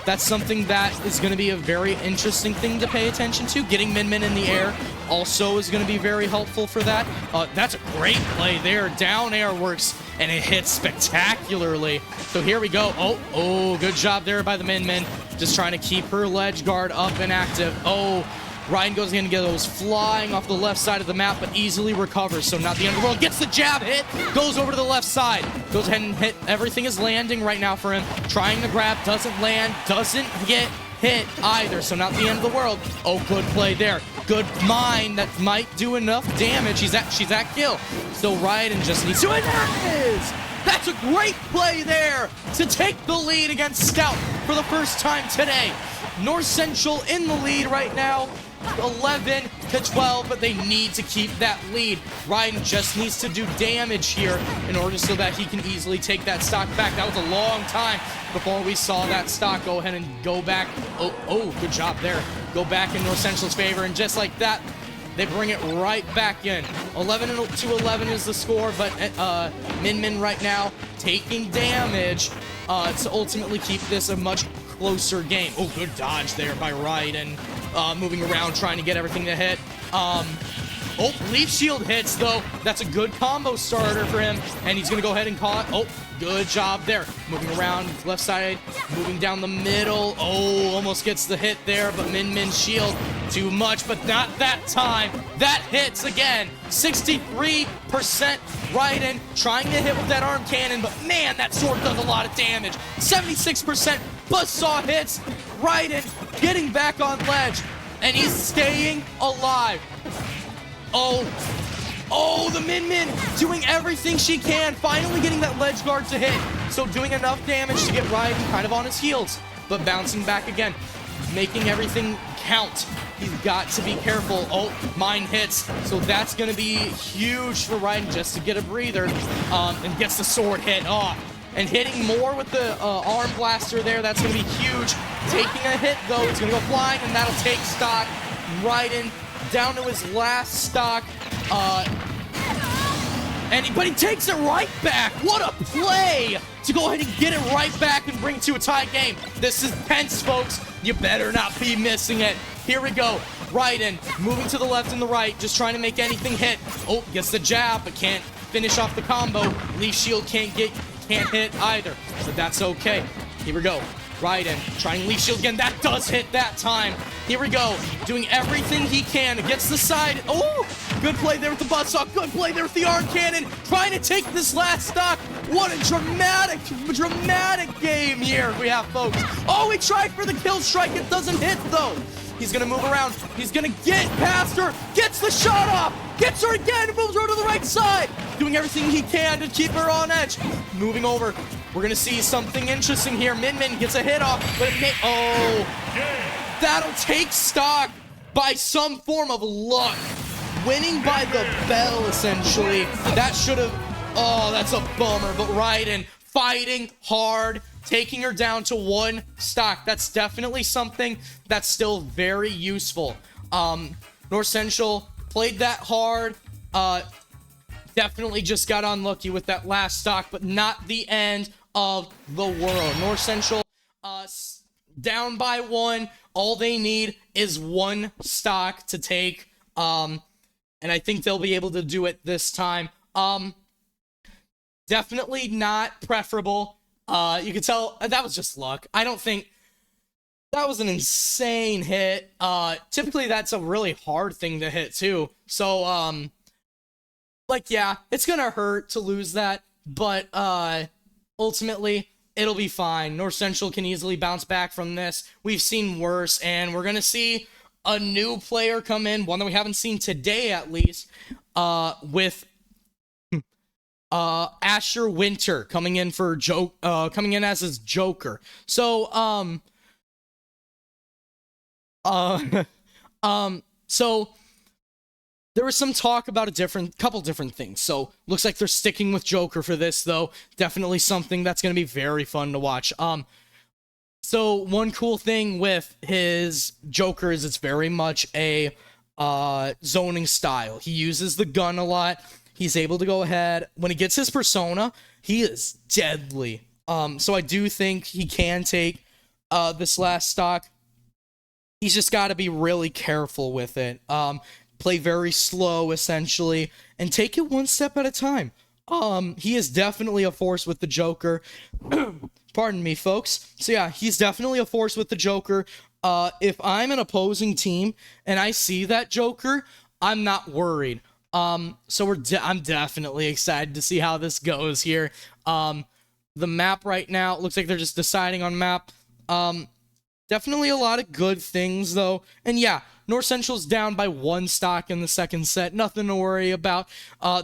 That's something that is going to be a very interesting thing to pay attention to. Getting Min Min in the air also is going to be very helpful for that. That's a great play there. Down air works, and it hits spectacularly. So here we go. Oh, good job there by the Min Min. Just trying to keep her ledge guard up and active. Oh, Raiden goes in and goes flying off the left side of the map, but easily recovers. So not the end of the world. Gets the jab hit. Goes over to the left side. Goes ahead and hit. Everything is landing right now for him. Trying to grab. Doesn't land. Doesn't get hit either. So not the end of the world. Oh, good play there. Good mine that might do enough damage. She's at kill. So Raiden just needs to... And that is! That's a great play there to take the lead against Stout for the first time today. North Central in the lead right now. 11 to 12, but they need to keep that lead. Raiden just needs to do damage here in order so that he can easily take that stock back. That was a long time before we saw that stock go ahead and go back. Oh, good job there. Go back in North Central's favor, and just like that, they bring it right back in. 11 to 11 is the score, but Min Min right now taking damage to ultimately keep this a much closer game. Oh, good dodge there by Raiden. Moving around, trying to get everything to hit. Oh, Leaf Shield hits, though. That's a good combo starter for him, and he's going to go ahead and call it. Oh, good job there. Moving around, left side, moving down the middle. Oh, almost gets the hit there, but Min Min's shield, too much, but not that time. That hits again. 63% Raiden trying to hit with that arm cannon, but man, that sword does a lot of damage. 76% buzzsaw hits. Raiden getting back on ledge, and he's staying alive. Oh, the Min Min doing everything she can, finally getting that ledge guard to hit. So doing enough damage to get Raiden kind of on his heels, but bouncing back again, making everything count. He's got to be careful. Oh, mine hits. So that's going to be huge for Raiden just to get a breather, and gets the sword hit off. And hitting more with the arm blaster there, that's going to be huge. Taking a hit, though, it's going to go flying, and that'll take stock. Raiden down to his last stock. But he takes it right back. What a play to go ahead and get it right back and bring it to a tie game. This is tense, folks. You better not be missing it. Here we go. Raiden moving to the left and the right, just trying to make anything hit. Oh, gets the jab, but can't finish off the combo. Leaf Shield can't hit either, but that's okay. Here we go. Raiden trying Leaf Shield again. That does hit that time. Here we go. Doing everything he can against the side. Oh, good play there with the buzzsaw. Good play there with the arm cannon. Trying to take this last stock. What a dramatic game here we have, folks. Oh, he tried for the kill strike. It doesn't hit, though. He's going to move around. He's going to get past her. Gets the shot off. Gets her again. Moves her to the right side. Doing everything he can to keep her on edge. Moving over. We're going to see something interesting here. Min Min gets a hit off. But that'll take stock by some form of luck. Winning by the bell, essentially. That should have... Oh, that's a bummer. But Raiden fighting hard, taking her down to one stock. That's definitely something that's still very useful. North Central played that hard, definitely just got unlucky with that last stock, but not the end of the world. North Central down by 1. All they need is 1 stock to take, and I think they'll be able to do it this time. Definitely not preferable. You can tell that was just luck. I don't think that was an insane hit. Typically that's a really hard thing to hit too. So, like, yeah, it's gonna hurt to lose that, but ultimately it'll be fine. North Central can easily bounce back from this. We've seen worse, and we're gonna see a new player come in, one that we haven't seen today at least, with Asher Winter coming in for coming in as his Joker. So so there was some talk about couple different things. So looks like they're sticking with Joker for this, though. Definitely something that's going to be very fun to watch. So one cool thing with his Joker is it's very much a zoning style. He uses the gun a lot. He's able to go ahead. When he gets his persona, he is deadly. So I do think he can take this last stock. He's just got to be really careful with it. Play very slow, essentially, and take it one step at a time. He is definitely a force with the Joker. Pardon me, folks. So yeah, he's definitely a force with the Joker. If I'm an opposing team and I see that Joker, I'm not worried. So I'm definitely excited to see how this goes here. The map right now, it looks like they're just deciding on map. Definitely a lot of good things, though. And yeah, North Central's down by 1 stock in the second set. Nothing to worry about.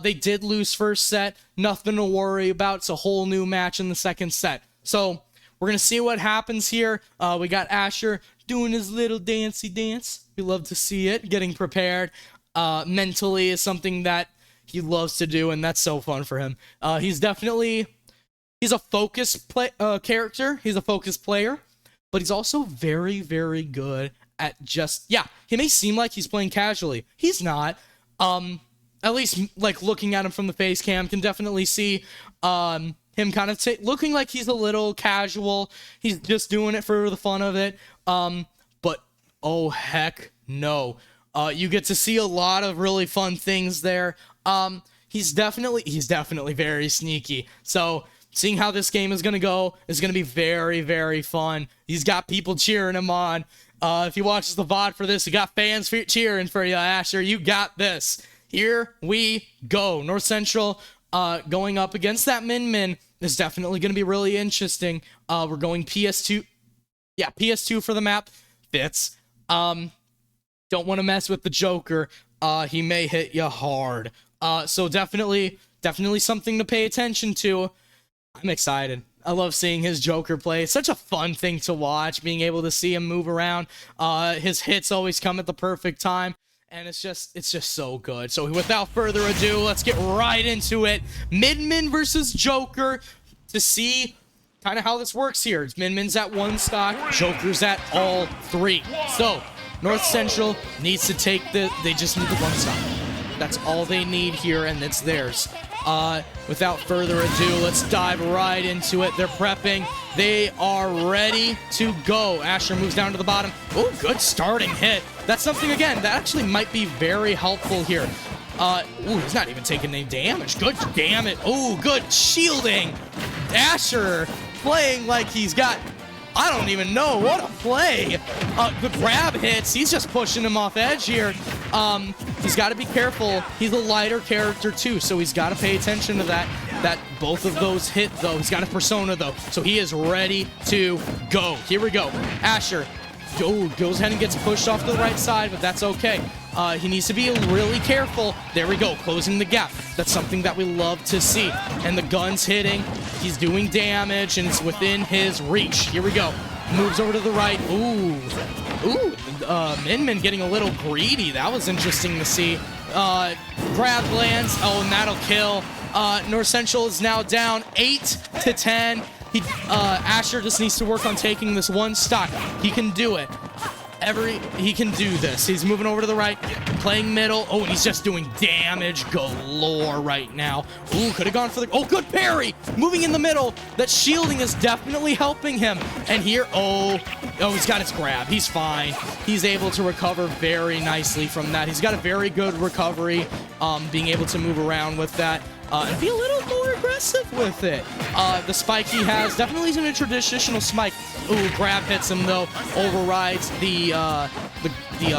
They did lose first set. Nothing to worry about. It's a whole new match in the second set. So we're going to see what happens here. We got Asher doing his little dancey dance. We love to see it. Getting prepared mentally is something that he loves to do, and that's so fun for him. He's a focus character. He's a focus player. But he's also very, very good at he may seem like he's playing casually. He's not. At least, like, looking at him from the face cam, can definitely see him kind of looking like he's a little casual. He's just doing it for the fun of it. But, oh, heck no. You get to see a lot of really fun things there. He's definitely very sneaky. So seeing how this game is going to go is going to be very, very fun. He's got people cheering him on. If you watch the VOD for this, you got fans cheering for you, Asher. You got this. Here we go. North Central going up against that Min is definitely going to be really interesting. We're going PS2. Yeah, PS2 for the map. Fits. Don't want to mess with the Joker. He may hit you hard. So definitely something to pay attention to. I'm excited. I love seeing his Joker play. It's such a fun thing to watch, being able to see him move around. His hits always come at the perfect time, and it's just so good. So without further ado, let's get right into it. Min versus Joker to see kind of how this works here. Min's at 1 stock, Joker's at all 3. So North Central needs to take they just need the 1 stock. That's all they need here, and it's theirs. Without further ado, let's dive right into it. They're prepping. They are ready to go. Asher moves down to the bottom. Oh, good starting hit. That's something, again, that actually might be very helpful here. He's not even taking any damage. Good damn it. Oh, good shielding. Asher playing like he's got, I don't even know what a play. The grab hits. He's just pushing him off edge here. He's got to be careful. He's a lighter character too, so he's got to pay attention to that both of those hit, though. He's got a persona, though, so he is ready to go. Here we go. Asher goes ahead and gets pushed off to the right side, but that's okay. He needs to be really careful. There we go, closing the gap. That's something that we love to see. And the gun's hitting. He's doing damage, and it's within his reach. Here we go. Moves over to the right. Min getting a little greedy. That was interesting to see. Grab lands. Oh, and that'll kill. North Central is now down 8-10. Asher just needs to work on taking this 1 stock. He can do it. He can do this. He's moving over to the right, playing middle. Oh, and he's just doing damage galore right now. Ooh, could have gone for the... Oh, good parry! Moving in the middle. That shielding is definitely helping him. And here, oh, he's got his grab. He's fine. He's able to recover very nicely from that. He's got a very good recovery, being able to move around with that. And be a little more aggressive with it. The spike he has definitely isn't a traditional spike. Ooh, grab hits him though, overrides the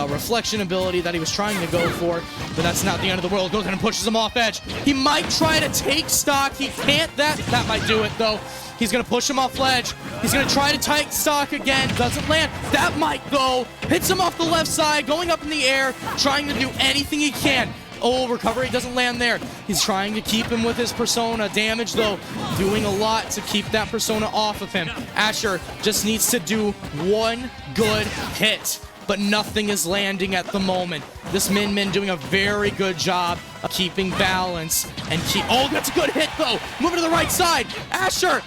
reflection ability that he was trying to go for, but that's not the end of the world. Goes in and pushes him off edge. He might try to take stock. He can't. That might do it though. He's gonna push him off ledge. He's gonna try to take stock again. Doesn't land. That might though. Hits him off the left side, going up in the air, trying to do anything he can. Oh, recovery doesn't land there. He's trying to keep him with his persona. Damage, though, doing a lot to keep that persona off of him. Asher just needs to do one good hit, but nothing is landing at the moment. This Min Min doing a very good job of keeping balance and keep... Oh, that's a good hit, though. Moving to the right side. Asher.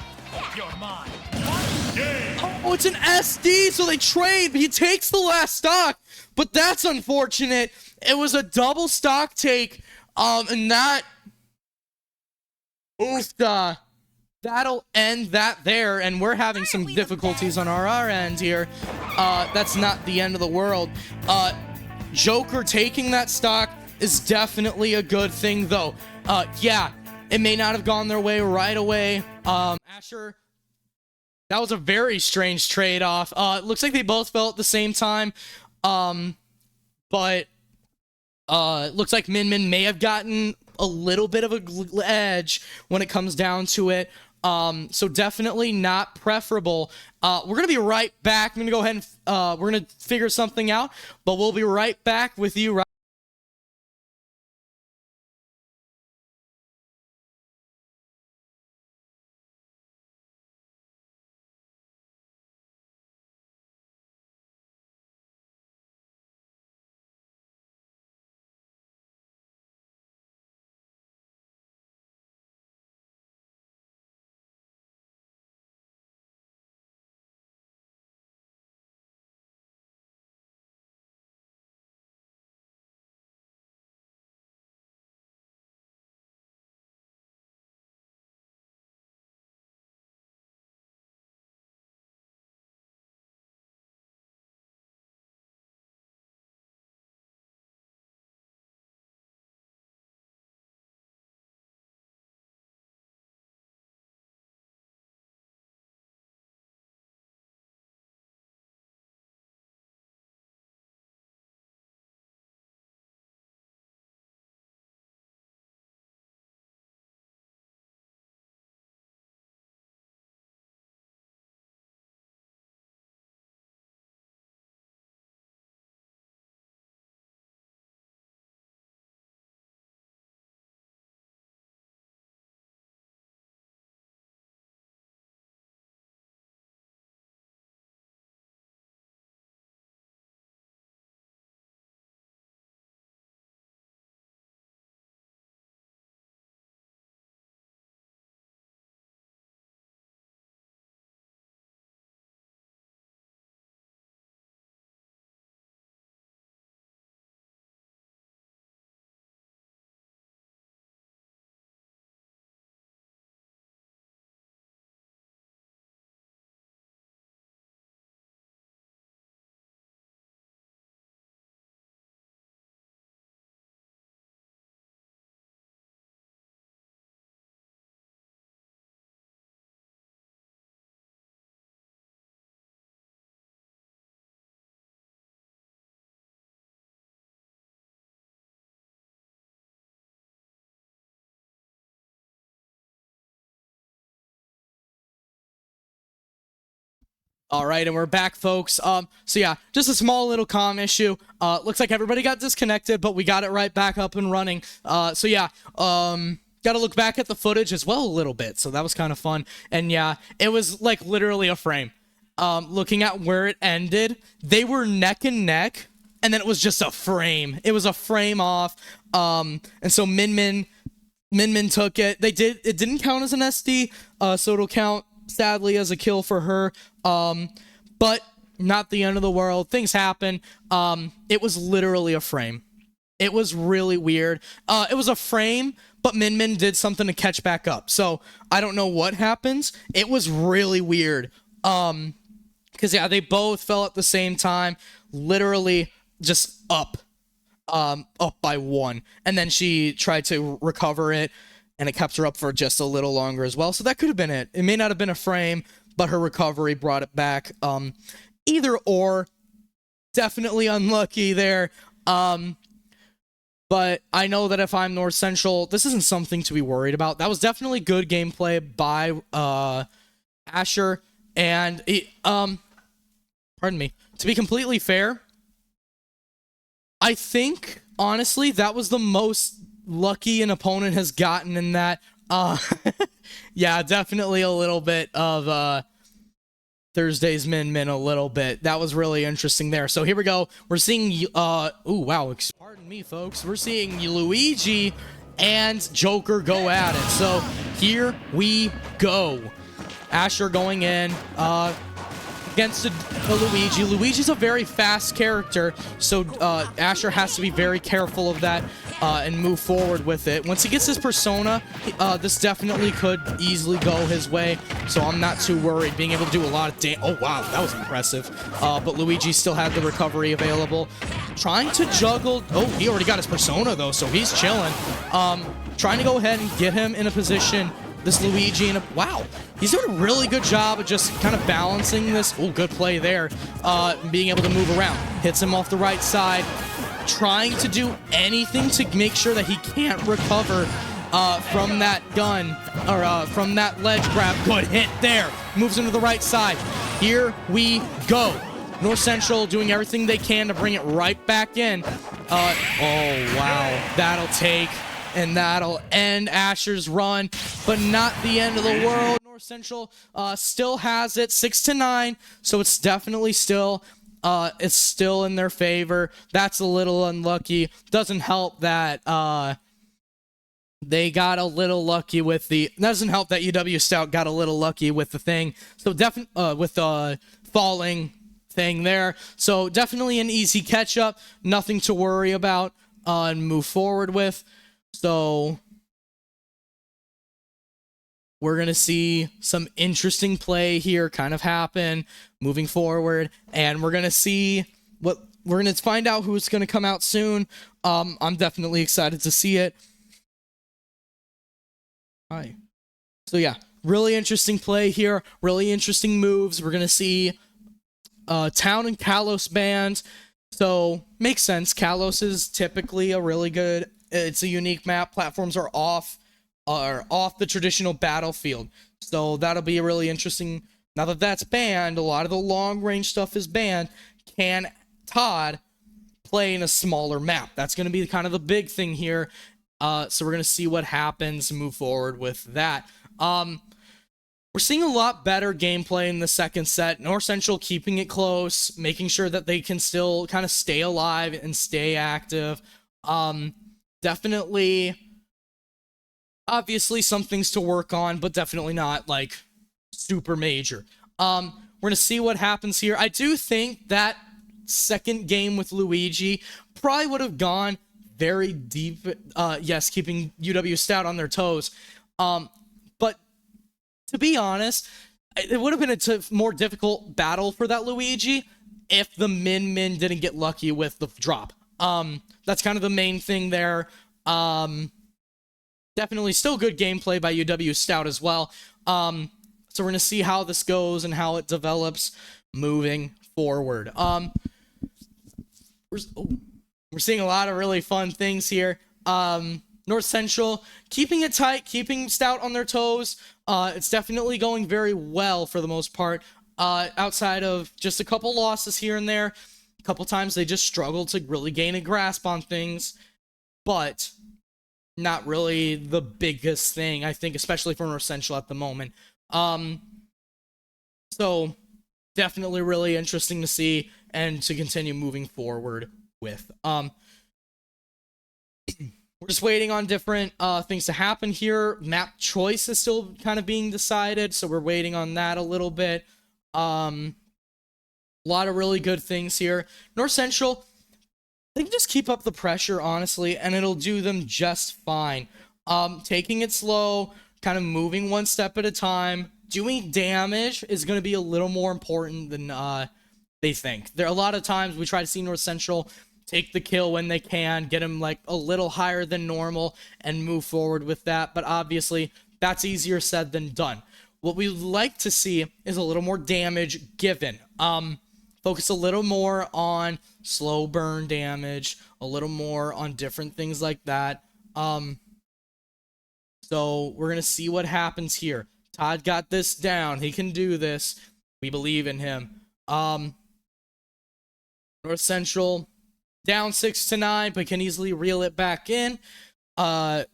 Oh, it's an SD, so they trade. He takes the last stock, but that's unfortunate. It was a double stock take, and that, that'll end that there, and we're having some difficulties on our end here. That's not the end of the world. Joker taking that stock is definitely a good thing, though. Yeah, it may not have gone their way right away. Asher, that was a very strange trade-off. It looks like they both fell at the same time, but... it looks like Min Min may have gotten a little bit of a edge when it comes down to it. So definitely not preferable. We're going to be right back. I'm going to go ahead and we're going to figure something out, but we'll be right back with you right. All right, and we're back, folks. So yeah, just a small little comm issue. Looks like everybody got disconnected, but we got it right back up and running. So yeah, got to look back at the footage as well a little bit. So that was kind of fun. And yeah, it was like literally a frame. Looking at where it ended, they were neck and neck, and then it was just a frame. It was a frame off. And so Min Min took it. It didn't count as an SD, so it'll count sadly as a kill for her. But not the end of the world. Things happen. It was literally a frame. It was really weird. It was a frame, but Min Min did something to catch back up. So I don't know what happens. It was really weird. Because yeah, they both fell at the same time, literally just up by 1, and then she tried to recover it, and it kept her up for just a little longer as well. So that could have been it. It may not have been a frame, but her recovery brought it back. Either or, definitely unlucky there. But I know that if I'm North Central, this isn't something to be worried about. That was definitely good gameplay by Asher, and pardon me. To be completely fair, I think honestly that was the most lucky an opponent has gotten in that. Yeah, definitely a little bit of Thursday's Min Min a little bit. That was really interesting there. So here we go. We're seeing ooh, wow, pardon me folks. We're seeing Luigi and Joker go at it. So here we go. Asher going in against the Luigi. Luigi's a very fast character, so Asher has to be very careful of that and move forward with it. Once he gets his persona, this definitely could easily go his way, so I'm not too worried. Being able to do a lot of damage. Oh, wow, that was impressive. But Luigi still had the recovery available. Trying to juggle. Oh, he already got his persona, though, so he's chilling. Trying to go ahead and get him in a position. This Luigi in a... Wow. He's doing a really good job of just kind of balancing this. Oh, good play there. Being able to move around. Hits him off the right side. Trying to do anything to make sure that he can't recover from that gun. Or from that ledge grab. Good hit there. Moves him to the right side. Here we go. North Central doing everything they can to bring it right back in. Oh, wow. That'll take... And that'll end Asher's run, but not the end of the world. North Central still has it 6-9, so it's definitely still it's still in their favor. That's a little unlucky. Doesn't help that they got a little lucky with the. Doesn't help that UW Stout got a little lucky with the thing. So definitely with the falling thing there. So definitely an easy catch up. Nothing to worry about and move forward with. So we're going to see some interesting play here kind of happen moving forward, and we're going to see what we're going to find out who's going to come out soon. I'm definitely excited to see it. Hi. So yeah, really interesting play here, really interesting moves. We're going to see Town and Kalos band. So makes sense. Kalos is typically a really good. It's a unique map. Platforms are off the traditional battlefield. So that'll be a really interesting. Now that that's banned, a lot of the long range stuff is banned. Can Todd play in a smaller map? That's going to be kind of the big thing here. So we're going to see what happens and move forward with that. We're seeing a lot better gameplay in the second set. North Central keeping it close, making sure that they can still kind of stay alive and stay active. Definitely, obviously some things to work on, but definitely not like super major. We're gonna see what happens here. I do think that second game with Luigi probably would have gone very deep. Yes, keeping UW Stout on their toes. But to be honest, it would have been a more difficult battle for that Luigi if the Min Min didn't get lucky with the drop. That's kind of the main thing there. Definitely still good gameplay by UW Stout as well. So we're going to see how this goes and how it develops moving forward. We're seeing a lot of really fun things here. North Central keeping it tight, keeping Stout on their toes. It's definitely going very well for the most part. Outside of just a couple losses here and there. A couple times they just struggled to really gain a grasp on things, but not really the biggest thing, I think, especially for North Central at the moment. So definitely really interesting to see and to continue moving forward with. We're just waiting on different things to happen here. Map choice is still kind of being decided, so we're waiting on that a little bit. A lot of really good things here. North Central, they can just keep up the pressure, honestly, and it'll do them just fine. Taking it slow, kind of moving one step at a time, doing damage is going to be a little more important than they think. There are a lot of times we try to see North Central take the kill when they can, get them like a little higher than normal, and move forward with that. But obviously, that's easier said than done. What we'd like to see is a little more damage given. Focus a little more on slow burn damage, a little more on different things like that. So we're going to see what happens here. Todd got this down. He can do this. We believe in him. North Central down 6-9, but can easily reel it back in.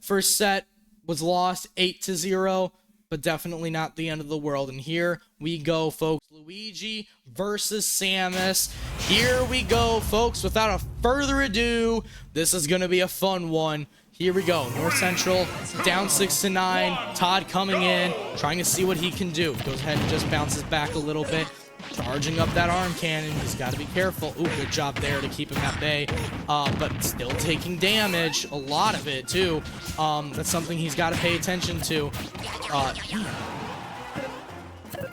First set was lost 8-0, but definitely not the end of the world. And here we go, folks. Luigi versus Samus. Here we go, folks. Without a further ado, this is going to be a fun one. Here we go. North Central down 6-9. Todd coming in, trying to see what he can do. Goes ahead and just bounces back a little bit. Charging up that arm cannon. He's got to be careful. Ooh, good job there to keep him at bay. But still taking damage. A lot of it, too. That's something he's got to pay attention to.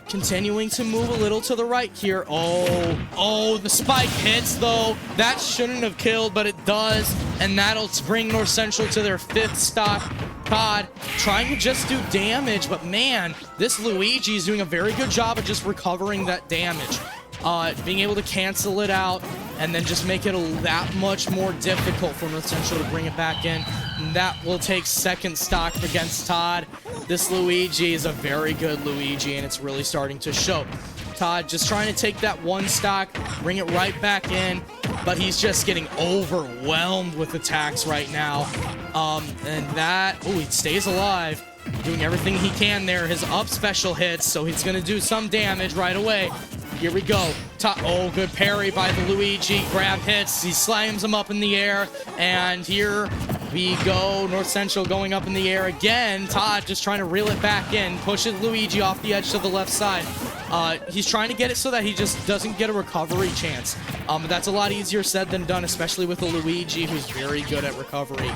Continuing to move a little to the right here. Oh, the spike hits, though. That shouldn't have killed, but it does. And that'll bring North Central to their 5th stock. Todd trying to just do damage, but man, this Luigi is doing a very good job of just recovering that damage. Being able to cancel it out and then just make it that much more difficult for North Central to bring it back in. And that will take 2nd stock against Todd. This Luigi is a very good Luigi, and it's really starting to show. Todd just trying to take that 1 stock, bring it right back in, but he's just getting overwhelmed with attacks right now. And that, he stays alive, doing everything he can there. His up special hits, so he's going to do some damage right away. Here we go. Oh, good parry by the Luigi. Grab hits. He slams him up in the air. And here we go. North Central going up in the air again. Todd just trying to reel it back in. Pushes Luigi off the edge to the left side. He's trying to get it so that he just doesn't get a recovery chance. But that's a lot easier said than done, especially with a Luigi who's very good at recovery.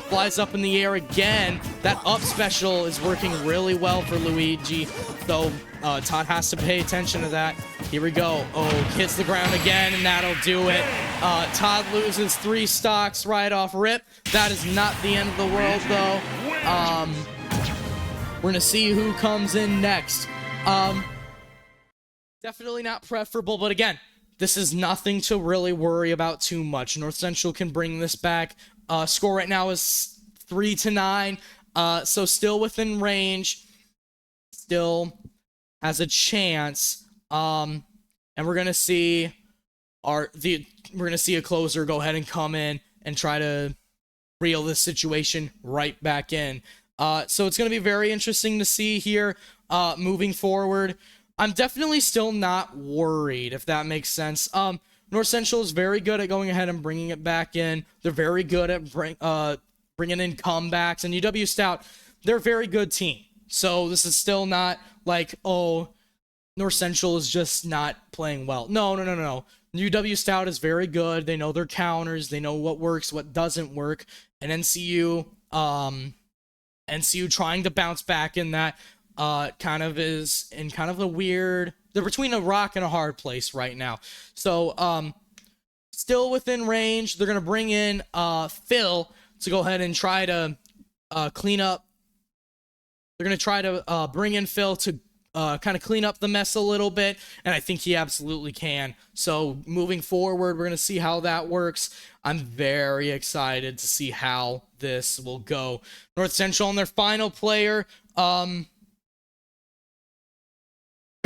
Flies up in the air again. That up special is working really well for Luigi. So Todd has to pay attention to that. Here we go. Oh, hits the ground again, and that'll do it. Todd loses 3 stocks right off rip. That is not the end of the world, though. We're going to see who comes in next. Definitely not preferable, but again, this is nothing to really worry about too much. North Central can bring this back. Score right now is 3-9, so still within range. Still has a chance. And we're gonna see a closer go ahead and come in and try to reel this situation right back in. So it's gonna be very interesting to see here moving forward. I'm definitely still not worried, if that makes sense. North Central is very good at going ahead and bringing it back in. They're very good at bringing in comebacks. And UW Stout, they're a very good team. So this is still not like, oh, North Central is just not playing well. No. UW Stout is very good. They know their counters. They know what works, what doesn't work. And NCU trying to bounce back in that kind of is in kind of a weird... They're between a rock and a hard place right now. So, still within range. They're going to bring in Phil to go ahead and try to clean up. They're going to try to bring in Phil to kind of clean up the mess a little bit, and I think he absolutely can. So moving forward, we're going to see how that works. I'm very excited to see how this will go. North Central on their final player.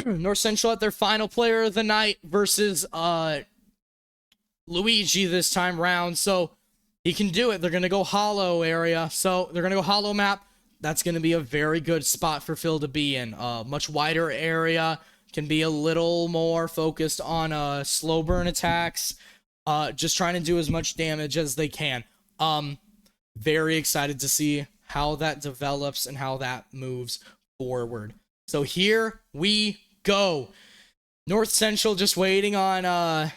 North Central at their final player of the night versus Luigi this time round. So he can do it. They're going to go hollow area. So they're going to go hollow map. That's going to be a very good spot for Phil to be in. Much wider area. Can be a little more focused on slow burn attacks. Just trying to do as much damage as they can. Very excited to see how that develops and how that moves forward. So here we go. North Central just waiting on, oh,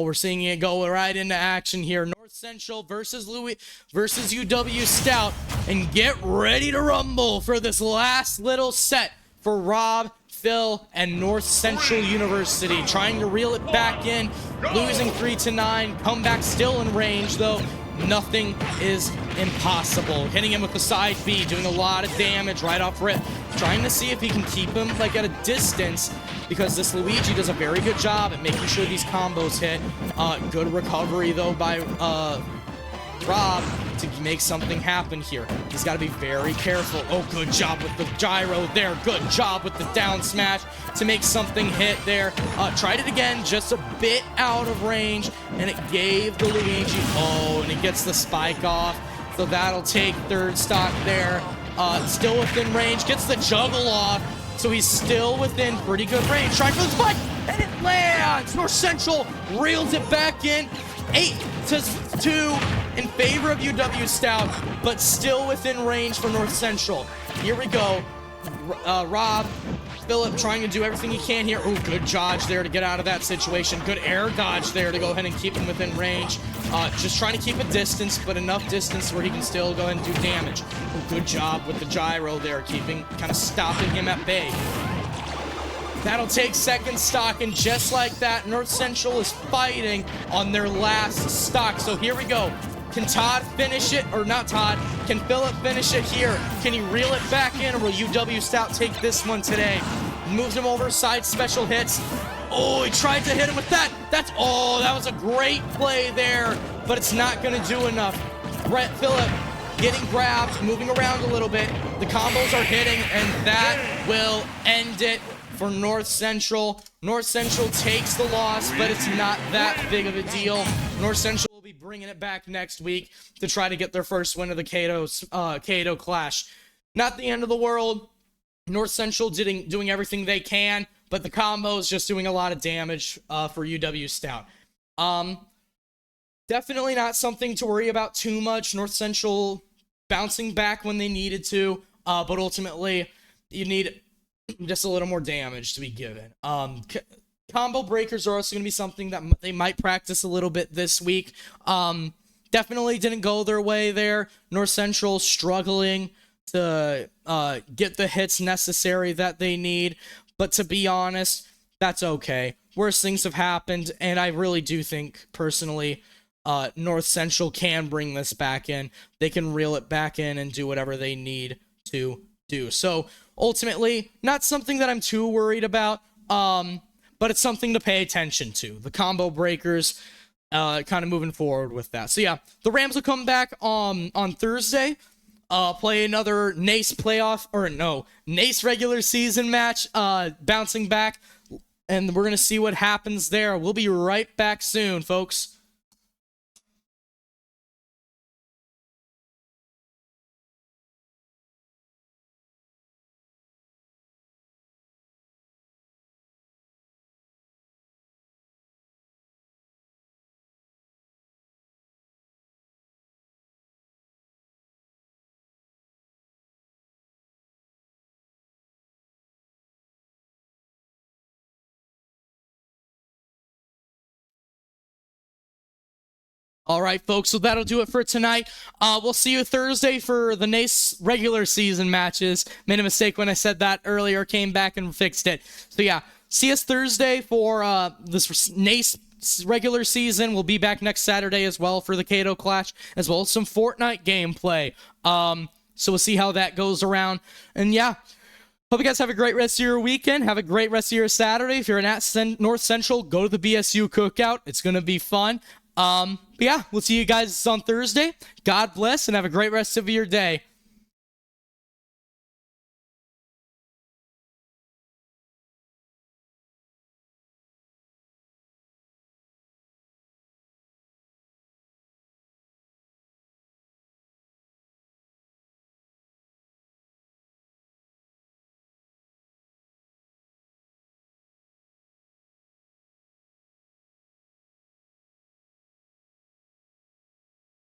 we're seeing it go right into action here. North Central versus UW Stout. And get ready to rumble for this last little set for Rob, Phil, and North Central University. Trying to reel it back in, losing 3-9. Comeback still in range, though. Nothing is impossible. Hitting him with the side B, doing a lot of damage right off rip. Trying to see if he can keep him like at a distance, because this Luigi does a very good job at making sure these combos hit. Good recovery though by Rob to make something happen here. He's got to be very careful. Oh, good job with the gyro there. Good job with the down smash to make something hit there. Tried it again, just a bit out of range, and it gave the Luigi. Oh, and he gets the spike off. So that'll take third stock there. Still within range, gets the juggle off. So he's still within pretty good range. Trying for the spike, and it lands. North Central reels it back in. 8-2 in favor of UW Stout, but still within range for North Central. Here we go. Rob, Philip trying to do everything he can here. Oh, good dodge there to get out of that situation. Good air dodge there to go ahead and keep him within range. Just trying to keep a distance, but enough distance where he can still go ahead and do damage. Oh, good job with the gyro there, kind of stopping him at bay. That'll take second stock, and just like that, North Central is fighting on their last stock. So here we go. Can Todd finish it? Or not Todd. Can Philip finish it here? Can he reel it back in, or will UW Stout take this one today? Moves him over, side special hits. Oh, he tried to hit him with that. Oh, that was a great play there, but it's not going to do enough. Philip getting grabbed, moving around a little bit. The combos are hitting, and that will end it for North Central. North Central takes the loss, but it's not that big of a deal. North Central will be bringing it back next week to try to get their first win of the Kato Clash. Not the end of the world. North Central doing everything they can, but the combo is just doing a lot of damage for UW Stout. Definitely not something to worry about too much. North Central bouncing back when they needed to, but ultimately you need just a little more damage to be given. Combo breakers are also going to be something that they might practice a little bit this week. Definitely didn't go their way there. North Central struggling to get the hits necessary that they need. But to be honest, that's okay. Worse things have happened, and I really do think, personally, North Central can bring this back in. They can reel it back in and do whatever they need to do. So ultimately, not something that I'm too worried about, but it's something to pay attention to. The combo breakers, kind of moving forward with that. So yeah, the Rams will come back on Thursday, play another NACE NACE regular season match, bouncing back, and we're going to see what happens there. We'll be right back soon, folks. All right, folks, so that'll do it for tonight. We'll see you Thursday for the NACE regular season matches. Made a mistake when I said that earlier, came back and fixed it. So yeah, see us Thursday for this NACE regular season. We'll be back next Saturday as well for the Kato Clash, as well as some Fortnite gameplay. So we'll see how that goes around. And yeah, hope you guys have a great rest of your weekend. Have a great rest of your Saturday. If you're in North Central, go to the BSU Cookout. It's going to be fun. But yeah, we'll see you guys on Thursday. God bless and have a great rest of your day.